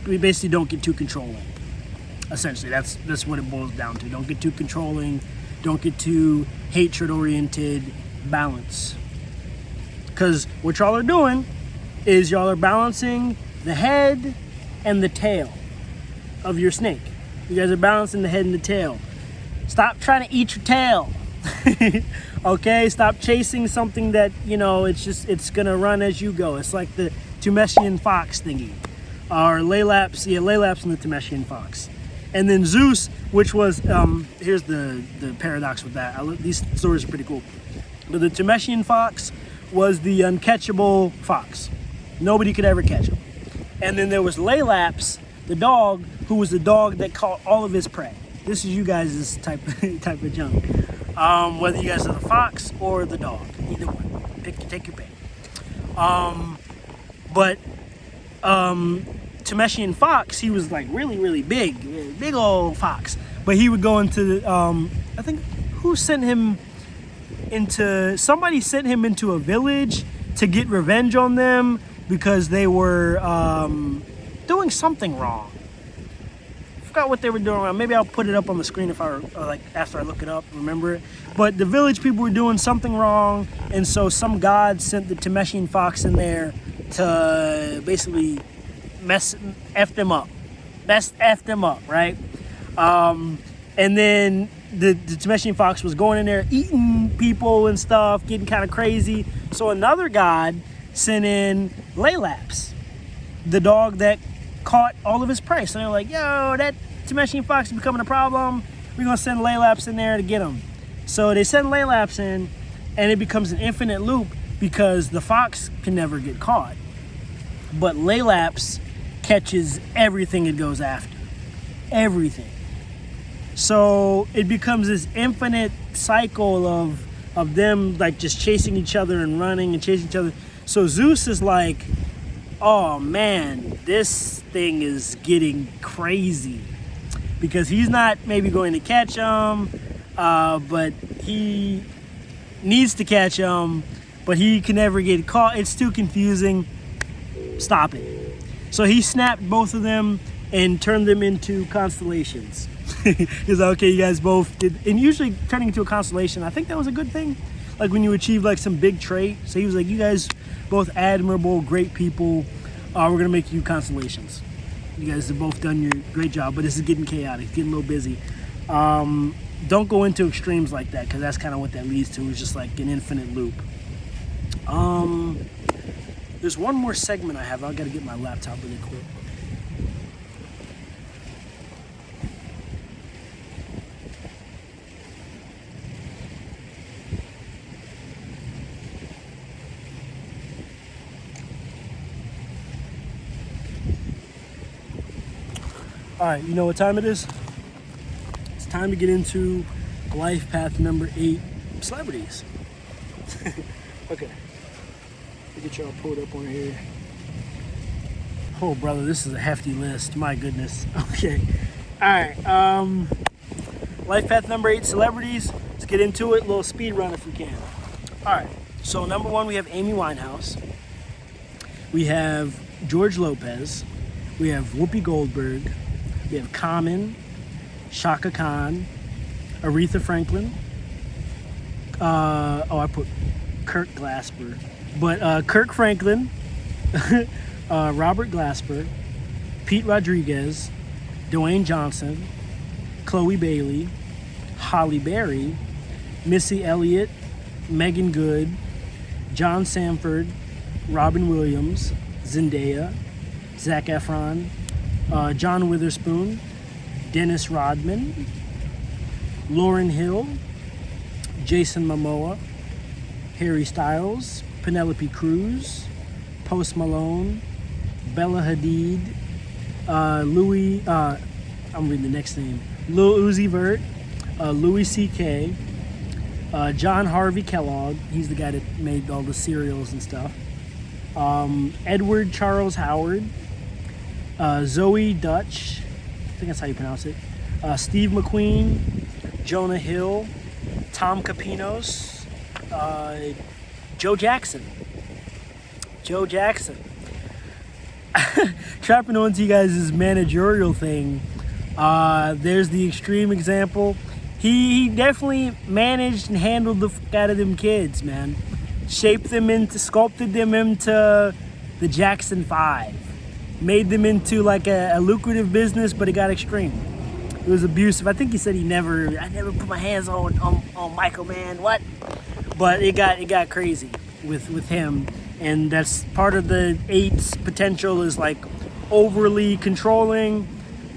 We basically don't get too controlling. Essentially, that's what it boils down to. Don't get too controlling. Don't get too hatred-oriented. Balance. Because what y'all are doing is y'all are balancing the head and the tail of your snake. You guys are balancing the head and the tail. Stop trying to eat your tail. Okay, stop chasing something that, it's gonna run as you go. It's like the Sethyjfox thingy. Or Laylaps and the Sethyjfox. And then Zeus, which was, here's the paradox with that. These stories are pretty cool. But the Sethyjfox was the uncatchable fox. Nobody could ever catch him. And then there was Laylaps, the dog, who was the dog that caught all of his prey. This is you guys' type of junk. Whether you guys are the fox or the dog, either one. Take your pick. But Sethyjfox, he was like really, really big old fox. But he would go into I think somebody sent him into a village to get revenge on them because they were doing something wrong. I forgot what they were doing wrong. Maybe I'll put it up on the screen if after I look it up, remember it. But the village people were doing something wrong, and so some god sent the Sethyjfox in there to basically F them up, right? And then the Sethyjfox was going in there eating people and stuff, getting kind of crazy. So another god sent in Laylaps, the dog that caught all of his prey. So they're like, yo, that Sethyjfox is becoming a problem. We're gonna send Laylaps in there to get him. So they send Laylaps in, and it becomes an infinite loop because the fox can never get caught. But Laylaps catches everything it goes after. Everything. So it becomes this infinite cycle of them like just chasing each other and running and chasing each other. So Zeus is like, oh man, this thing is getting crazy. Because he's not maybe going to catch him, but he needs to catch him, but he can never get caught. It's too confusing. Stop it. So he snapped both of them and turned them into constellations. He's like, okay, you guys both did. And usually turning into a constellation, I think that was a good thing. Like when you achieve like some big trait. So he was like, you guys both admirable, great people. We're going to make you constellations. You guys have both done your great job, but this is getting chaotic, getting a little busy. Don't go into extremes like that, because that's kind of what that leads to. It's just like an infinite loop. There's one more segment I have. I've got to get my laptop really quick. All right, you know what time it is? It's time to get into life path number 8, celebrities. Okay. Let me get y'all pulled up on here. Oh, brother, this is a hefty list. My goodness. Okay. All right. Life path number 8, celebrities. Let's get into it. A little speed run if we can. All right. So number 1, we have Amy Winehouse. We have George Lopez. We have Whoopi Goldberg. We have Common, Shaka Khan, Aretha Franklin. I put Kirk Glasper. But Kirk Franklin, Robert Glasper, Pete Rodriguez, Dwayne Johnson, Chloe Bailey, Halle Berry, Missy Elliott, Megan Good, John Sanford, Robin Williams, Zendaya, Zac Efron, John Witherspoon, Dennis Rodman, Lauryn Hill, Jason Momoa, Harry Styles, Penelope Cruz, Post Malone, Bella Hadid, I'm reading the next name, Lil Uzi Vert, Louis C.K., John Harvey Kellogg, he's the guy that made all the cereals and stuff, Edward Charles Howard, Zoe Dutch, I think that's how you pronounce it, Steve McQueen, Jonah Hill, Tom Capinos, Joe Jackson. Trapping onto you guys' managerial thing, there's the extreme example. He definitely managed and handled the fuck out of them kids, man. Sculpted them into the Jackson 5. Made them into like a lucrative business, but it got extreme. It was abusive. I think he said I never put my hands on Michael, man. What? But it got crazy with him, and that's part of the 8's potential is like overly controlling.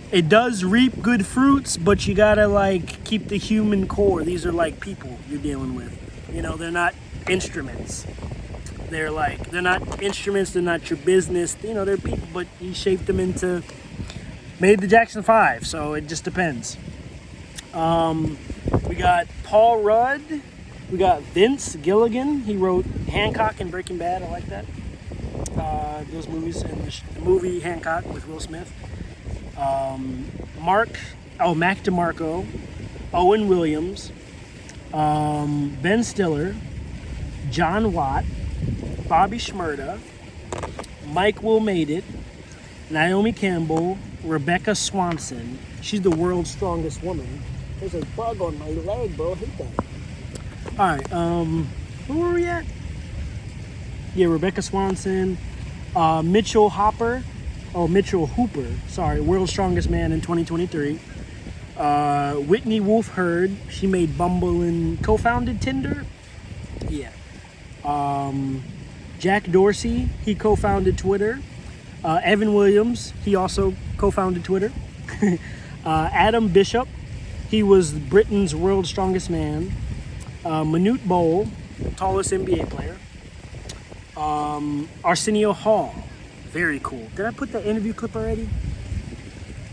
It does reap good fruits, but you gotta like keep the human core. These are like people you're dealing with. You know, they're not instruments. They're not instruments. They're not your business. You know, they're people, but he shaped them into, made the Jackson 5. So it just depends. We got Paul Rudd. We got Vince Gilligan. He wrote Hancock and Breaking Bad. I like that. Those movies and the movie Hancock with Will Smith. Mac DeMarco, Owen Williams, Ben Stiller, John Watt, Bobby Shmurda, Mike Will Made It, Naomi Campbell, Rebecca Swanson. She's the world's strongest woman. There's a bug on my leg, bro. I hate that. All right, where were we at? Yeah, Rebecca Swanson, Mitchell Hooper, sorry, world's strongest man in 2023. Whitney Wolf Hurd, she made Bumble and co-founded Tinder. Yeah. Jack Dorsey, he co-founded Twitter. Evan Williams, he also co-founded Twitter. Adam Bishop, he was Britain's world's strongest man. Manute Bol, tallest NBA player. Arsenio Hall, very cool. Did I put that interview clip already?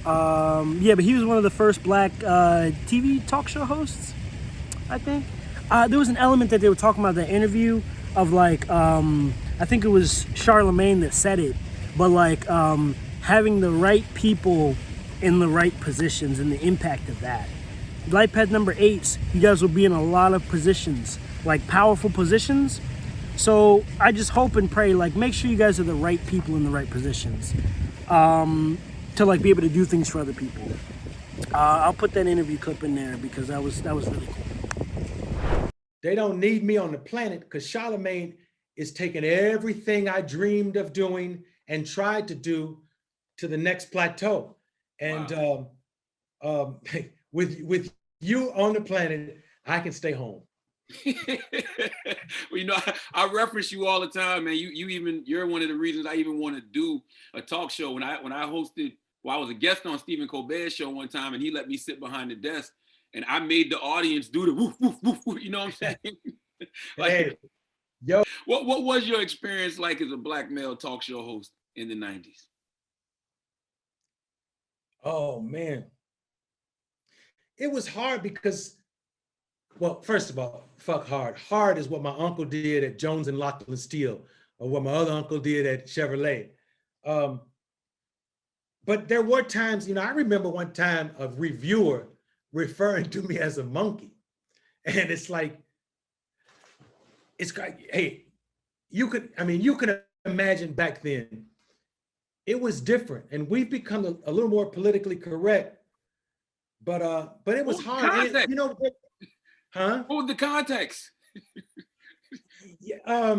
Yeah, but he was one of the first black TV talk show hosts, I think. There was an element that they were talking about in the interview of like, I think it was Charlemagne that said it, but like having the right people in the right positions and the impact of that. Life Path number 8s, you guys will be in a lot of positions, like powerful positions. So I just hope and pray, like make sure you guys are the right people in the right positions to like be able to do things for other people. I'll put that interview clip in there because that was really cool. They don't need me on the planet because Charlemagne is taking everything I dreamed of doing and tried to do to the next plateau. And wow. With you on the planet, I can stay home. Well, you know, I reference you all the time, man. You're one of the reasons I even want to do a talk show. When I hosted, I was a guest on Stephen Colbert's show one time, and he let me sit behind the desk, and I made the audience do the woof woof woof woof. You know what I'm saying? Like, hey, yo, what was your experience like as a black male talk show host in the 90s? Oh man, it was hard because, well, first of all, fuck hard. Hard is what my uncle did at Jones and Lockland Steel, or what my other uncle did at Chevrolet. But there were times, you know, I remember one time a reviewer referring to me as a monkey. And it's like, hey, you could imagine back then, it was different. And we've become a little more politically correct, but it was hard. And, you know, huh? What was the context? Yeah,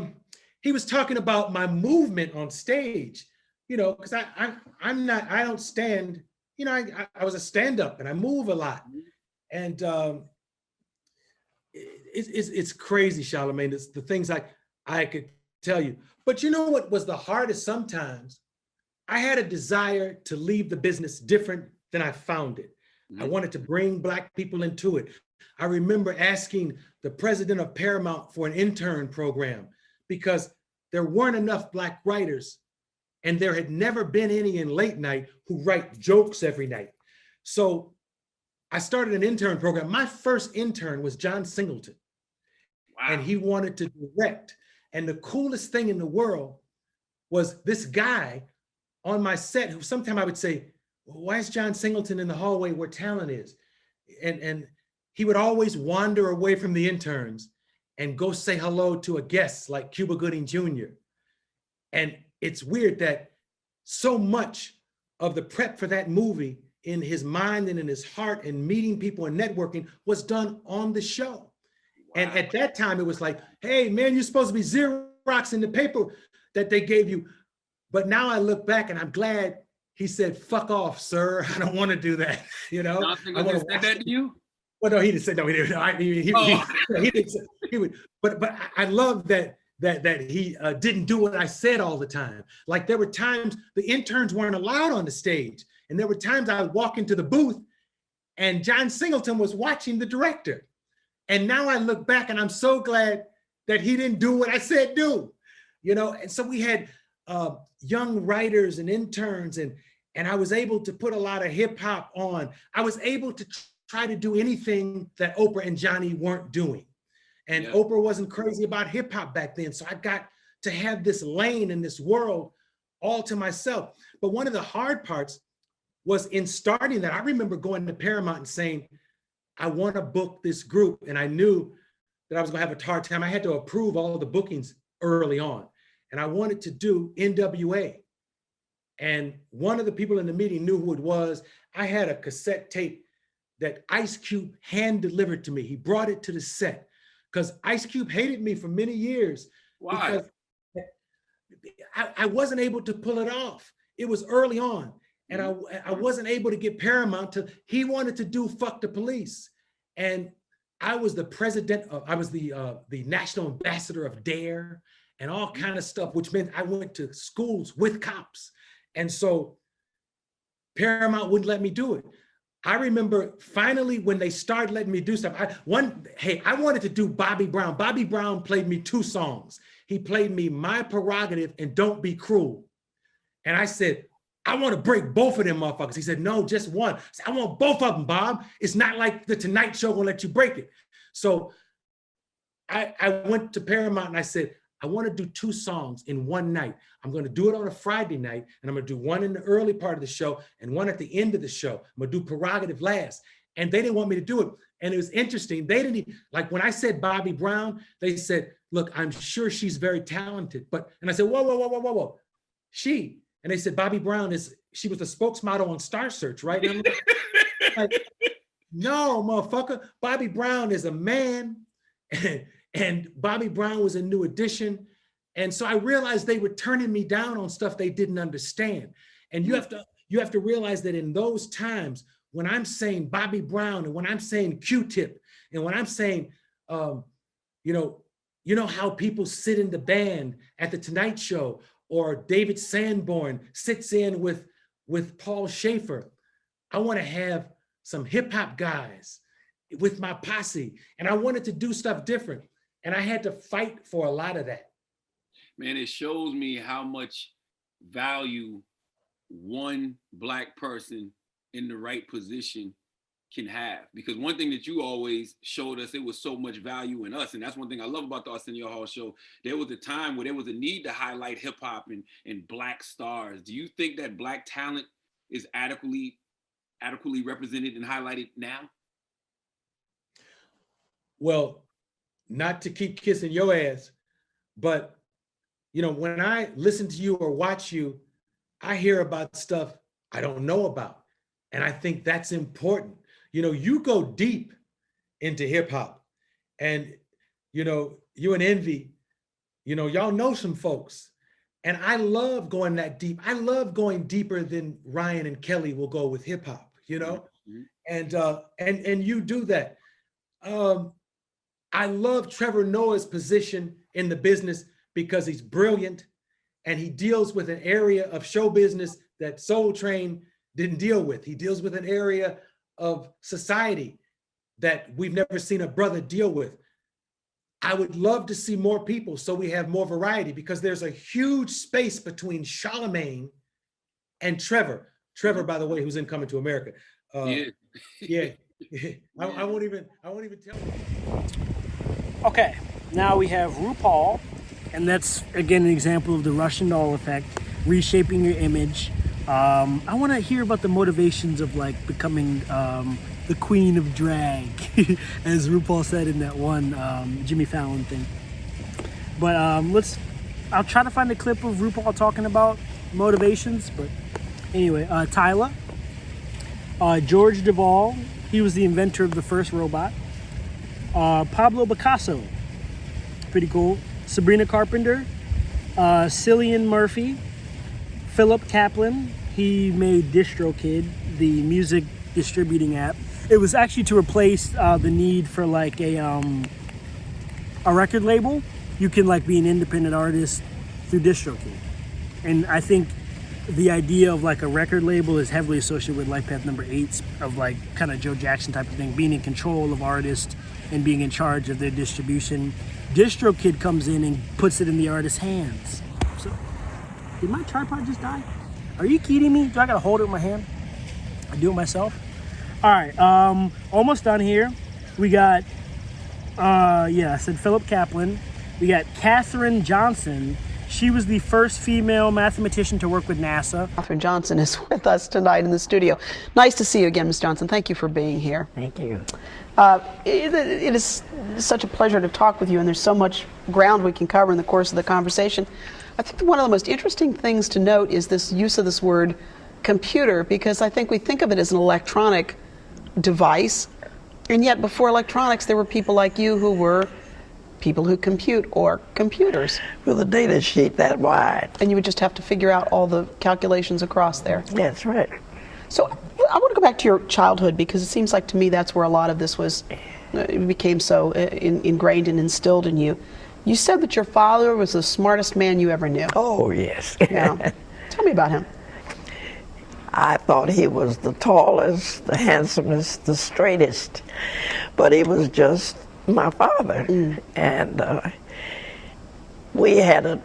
he was talking about my movement on stage, you know, because I don't stand, you know, I was a stand-up and I move a lot. And it's crazy, Charlemagne. It's the things I could tell you. But you know what was the hardest sometimes? I had a desire to leave the business different than I found it. Mm-hmm. I wanted to bring Black people into it. I remember asking the president of Paramount for an intern program because there weren't enough Black writers, and there had never been any in late night who write jokes every night. So I started an intern program. My first intern was John Singleton. Wow. And he wanted to direct. And the coolest thing in the world was this guy on my set who sometime I would say, well, why is John Singleton in the hallway where talent is? And he would always wander away from the interns and go say hello to a guest like Cuba Gooding Jr. And it's weird that so much of the prep for that movie in his mind and in his heart and meeting people and networking was done on the show. Wow. And at that time it was like, hey man, you're supposed to be Xeroxing the paper that they gave you. But now I look back and I'm glad he said, "Fuck off, sir. I don't want to do that." You know. John Singleton said that to you? Well, no, he didn't say no. He didn't. I mean, he didn't say, he would. But I love that he didn't do what I said all the time. Like there were times the interns weren't allowed on the stage, and there were times I would walk into the booth, and John Singleton was watching the director. And now I look back, and I'm so glad that he didn't do what I said do. You know, and so we had young writers and interns, and I was able to put a lot of hip hop on. I was able to try to do anything that Oprah and Johnny weren't doing. And Oprah wasn't crazy about hip hop back then. So I got to have this lane in this world all to myself. But one of the hard parts was in starting that. I remember going to Paramount and saying, I want to book this group. And I knew that I was gonna have a hard time. I had to approve all the bookings early on. And I wanted to do NWA. And one of the people in the meeting knew who it was. I had a cassette tape that Ice Cube hand delivered to me. He brought it to the set because Ice Cube hated me for many years. Why? Because I wasn't able to pull it off. It was early on. And I wasn't able to get Paramount to, he wanted to do Fuck the Police. And I was the president of, I was the national ambassador of DARE and all kind of stuff, which meant I went to schools with cops. And so Paramount wouldn't let me do it. I remember finally when they started letting me do stuff, I wanted to do Bobby Brown. Bobby Brown played me 2 songs. He played me My Prerogative and Don't Be Cruel. And I said, I want to break both of them motherfuckers. He said, no, just one. I said, I want both of them, Bob. It's not like the Tonight Show gonna let you break it. So I went to Paramount and I said, I want to do 2 songs in one night. I'm going to do it on a Friday night, and I'm going to do one in the early part of the show and one at the end of the show. I'm going to do Prerogative last. And they didn't want me to do it. And it was interesting. They didn't even, like when I said Bobby Brown, they said, look, I'm sure she's very talented. And I said, whoa. She. And they said, Bobby Brown she was the spokesmodel on Star Search, right? And I'm like, no, motherfucker. Bobby Brown is a man. And Bobby Brown was a new addition. And so I realized they were turning me down on stuff they didn't understand. And you have to realize that in those times, when I'm saying Bobby Brown and when I'm saying Q-Tip and when I'm saying, you know how people sit in the band at the Tonight Show or David Sanborn sits in with Paul Schaefer. I want to have some hip hop guys with my posse. And I wanted to do stuff different. And I had to fight for a lot of that. Man, it shows me how much value one Black person in the right position can have. Because one thing that you always showed us, it was so much value in us. And that's one thing I love about the Arsenio Hall show. There was a time where there was a need to highlight hip hop and Black stars. Do you think that Black talent is adequately represented and highlighted now? Well, not to keep kissing your ass, but when I listen to you or watch you, I hear about stuff I don't know about. And I think that's important. You go deep into hip hop and, you and Envy, y'all know some folks. And I love going that deep. I love going deeper than Ryan and Kelly will go with hip hop, mm-hmm. And you do that. I love Trevor Noah's position in the business because he's brilliant and he deals with an area of show business that Soul Train didn't deal with. He deals with an area of society that we've never seen a brother deal with. I would love to see more people so we have more variety because there's a huge space between Charlemagne and Trevor. Trevor, by the way, who's in Coming to America. Yeah. I won't even tell you. Okay, now we have RuPaul, and that's again an example of the Russian doll effect, reshaping your image. I want to hear about the motivations of becoming the queen of drag, as RuPaul said in that one Jimmy Fallon thing. But I'll try to find a clip of RuPaul talking about motivations. But anyway, Tyler, George Duvall, he was the inventor of the first robot. Pablo Picasso, pretty cool. Sabrina Carpenter, Cillian Murphy, Philip Kaplan, he made DistroKid, the music distributing app. It was actually to replace the need for like a record label. You can like be an independent artist through DistroKid. And I think the idea of like a record label is heavily associated with Life Path number 8 of like kind of Joe Jackson type of thing, being in control of artists and being in charge of their distribution. DistroKid comes in and puts it in the artist's hands. So, did my tripod just die? Are you kidding me? Do I gotta hold it with my hand? I do it myself? All right, almost done here. We got, I said Philip Kaplan. We got Katherine Johnson. She was the first female mathematician to work with NASA. Katherine Johnson is with us tonight in the studio. Nice to see you again, Ms. Johnson. Thank you for being here. Thank you. It is such a pleasure to talk with you, and there's so much ground we can cover in the course of the conversation. I think one of the most interesting things to note is this use of this word computer, because I think we think of it as an electronic device, and yet before electronics there were people like you who were people who compute, or computers. With a data sheet that wide. And you would just have to figure out all the calculations across there. That's right. So I want to go back to your childhood, because it seems like to me that's where a lot of this was, it became so ingrained and instilled in you. You said that your father was the smartest man you ever knew. Oh, yes. Yeah. Tell me about him. I thought he was the tallest, the handsomest, the straightest, but he was just my father. And we had a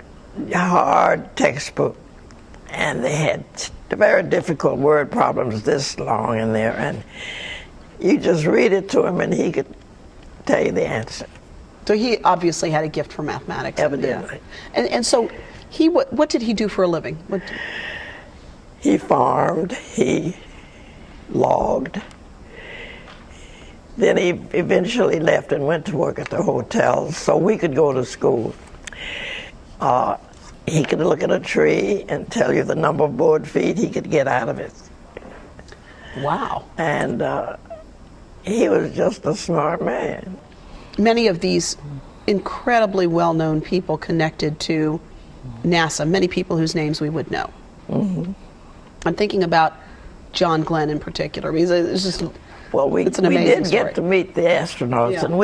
hard textbook, and they had very difficult word problems this long in there, and you just read it to him and he could tell you the answer. So he obviously had a gift for mathematics. Evidently. Yeah. And so he, what did he do for a living? He farmed, he logged. Then he eventually left and went to work at the hotel so we could go to school. He could look at a tree and tell you the number of board feet he could get out of it. Wow. And he was just a smart man. Many of these incredibly well-known people connected to NASA, many people whose names we would know. Mm-hmm. I'm thinking about John Glenn in particular. It's just, well, we did get to meet the astronauts, and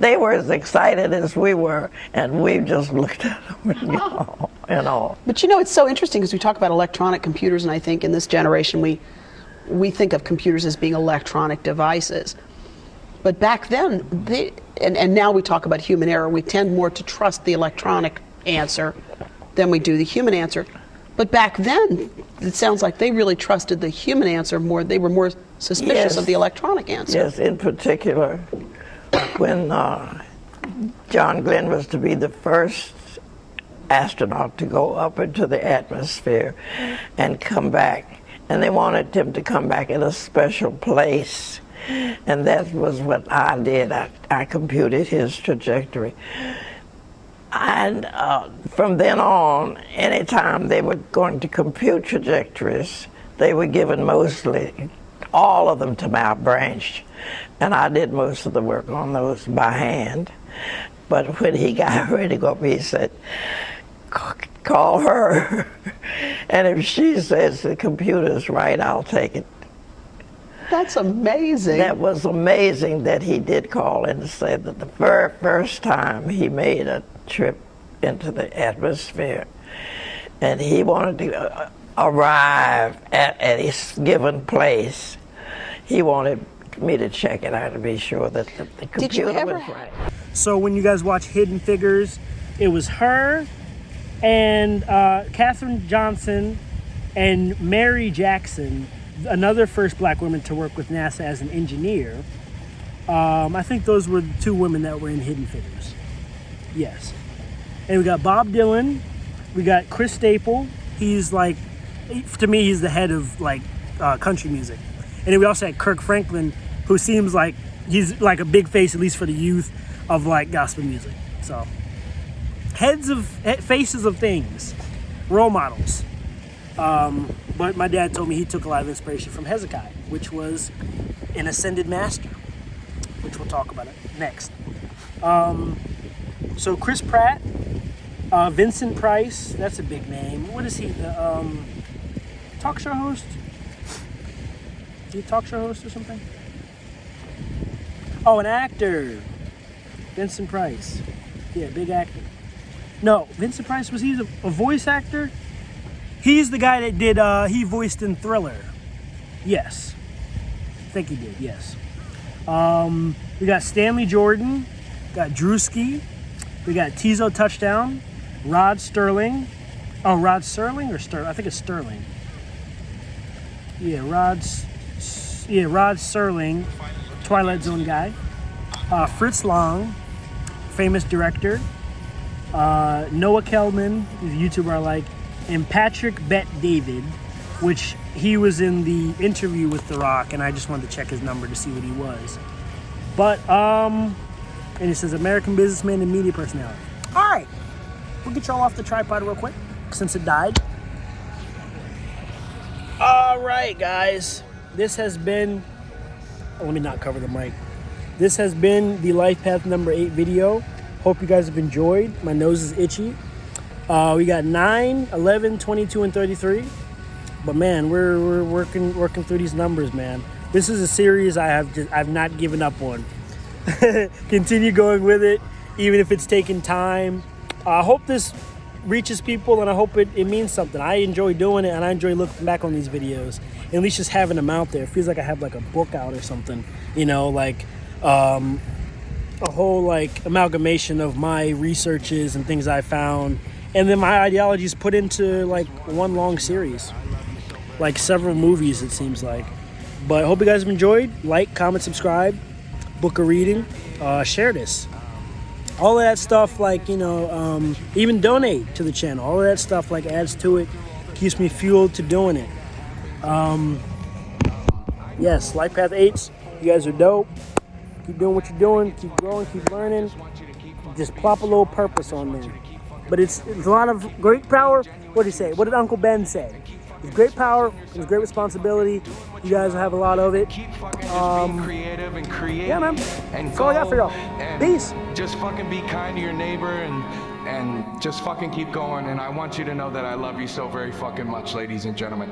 they were as excited as we were, and we just looked at them and all. But you know, it's so interesting because we talk about electronic computers, and I think in this generation we think of computers as being electronic devices. But back then, and now we talk about human error, we tend more to trust the electronic answer than we do the human answer. But back then, it sounds like they really trusted the human answer more. They were more suspicious of the electronic answer. Yes, in particular, when John Glenn was to be the first astronaut to go up into the atmosphere and come back. And they wanted him to come back in a special place. And that was what I did. I computed his trajectory. And from then on, anytime they were going to compute trajectories, they were given mostly, all of them, to Mount Branch. And I did most of the work on those by hand. But when he got ready to go up, he said, call her. And if she says the computer's right, I'll take it. That's amazing. That was amazing that he did call and say that the very first time he made a trip into the atmosphere, and he wanted to arrive at a given place, he wanted me to check it out to be sure that the computer was right. So when you guys watch Hidden Figures, it was her and Katherine Johnson and Mary Jackson, another first black woman to work with NASA as an engineer. I think those were the two women that were in Hidden Figures. Yes. And we got Bob Dylan. We got Chris Staple. He's like, to me, he's the head of like country music. And then we also had Kirk Franklin, who seems like he's like a big face, at least for the youth, of like gospel music. So faces of things, role models. But my dad told me he took a lot of inspiration from Hezekiah, which was an ascended master, which we'll talk about it next. So Chris Pratt, Vincent Price, that's a big name. What is he? talk show host? Is he a talk show host or something? Oh, an actor. Vincent Price. Yeah, big actor. No, Vincent Price, was he a voice actor? He's the guy that did, he voiced in Thriller. Yes. I think he did, yes. We got Stanley Jordan, got Drewski, we got Tizo Touchdown, Rod Sterling. Oh, Rod Serling or Sterling? I think it's Sterling. Yeah, Rod Serling, Twilight Zone guy. Fritz Lang, famous director. Noah Kelman, who's a YouTuber I like, and Patrick Bet David, which he was in the interview with The Rock, and I just wanted to check his number to see what he was. But, and it says American businessman and media personality. All right, we'll get y'all off the tripod real quick, since it died. All right, guys, this has been, let me not cover the mic. This has been the Life Path number 8 video. Hope you guys have enjoyed. My nose is itchy. We got 9, 11, 22, and 33. But man, we're working through these numbers, man. This is a series I've not given up on. Continue going with it, even if it's taking time. I hope this reaches people, and I hope it means something. I enjoy doing it, and I enjoy looking back on these videos. And at least just having them out there. It feels like I have like a book out or something, you know, like a whole like amalgamation of my researches and things I found, and then my ideologies put into like one long series, like several movies it seems like. But I hope you guys have enjoyed. Like, comment, subscribe, book a reading, share this, all of that stuff, like, you know, even donate to the channel. All of that stuff like adds to it, keeps me fueled to doing it. Yes, Life Path 8s, you guys are dope. Keep doing what you're doing, keep growing, keep learning. Just plop a little purpose on there. But it's a lot of great power. What did he say? What did Uncle Ben say? It's great power, it's great responsibility. You guys have a lot of it. Creative and create. Yeah, man. That's all I got for y'all. Peace. Just fucking be kind to your neighbor and just fucking keep going. And I want you to know that I love you so very fucking much, ladies and gentlemen.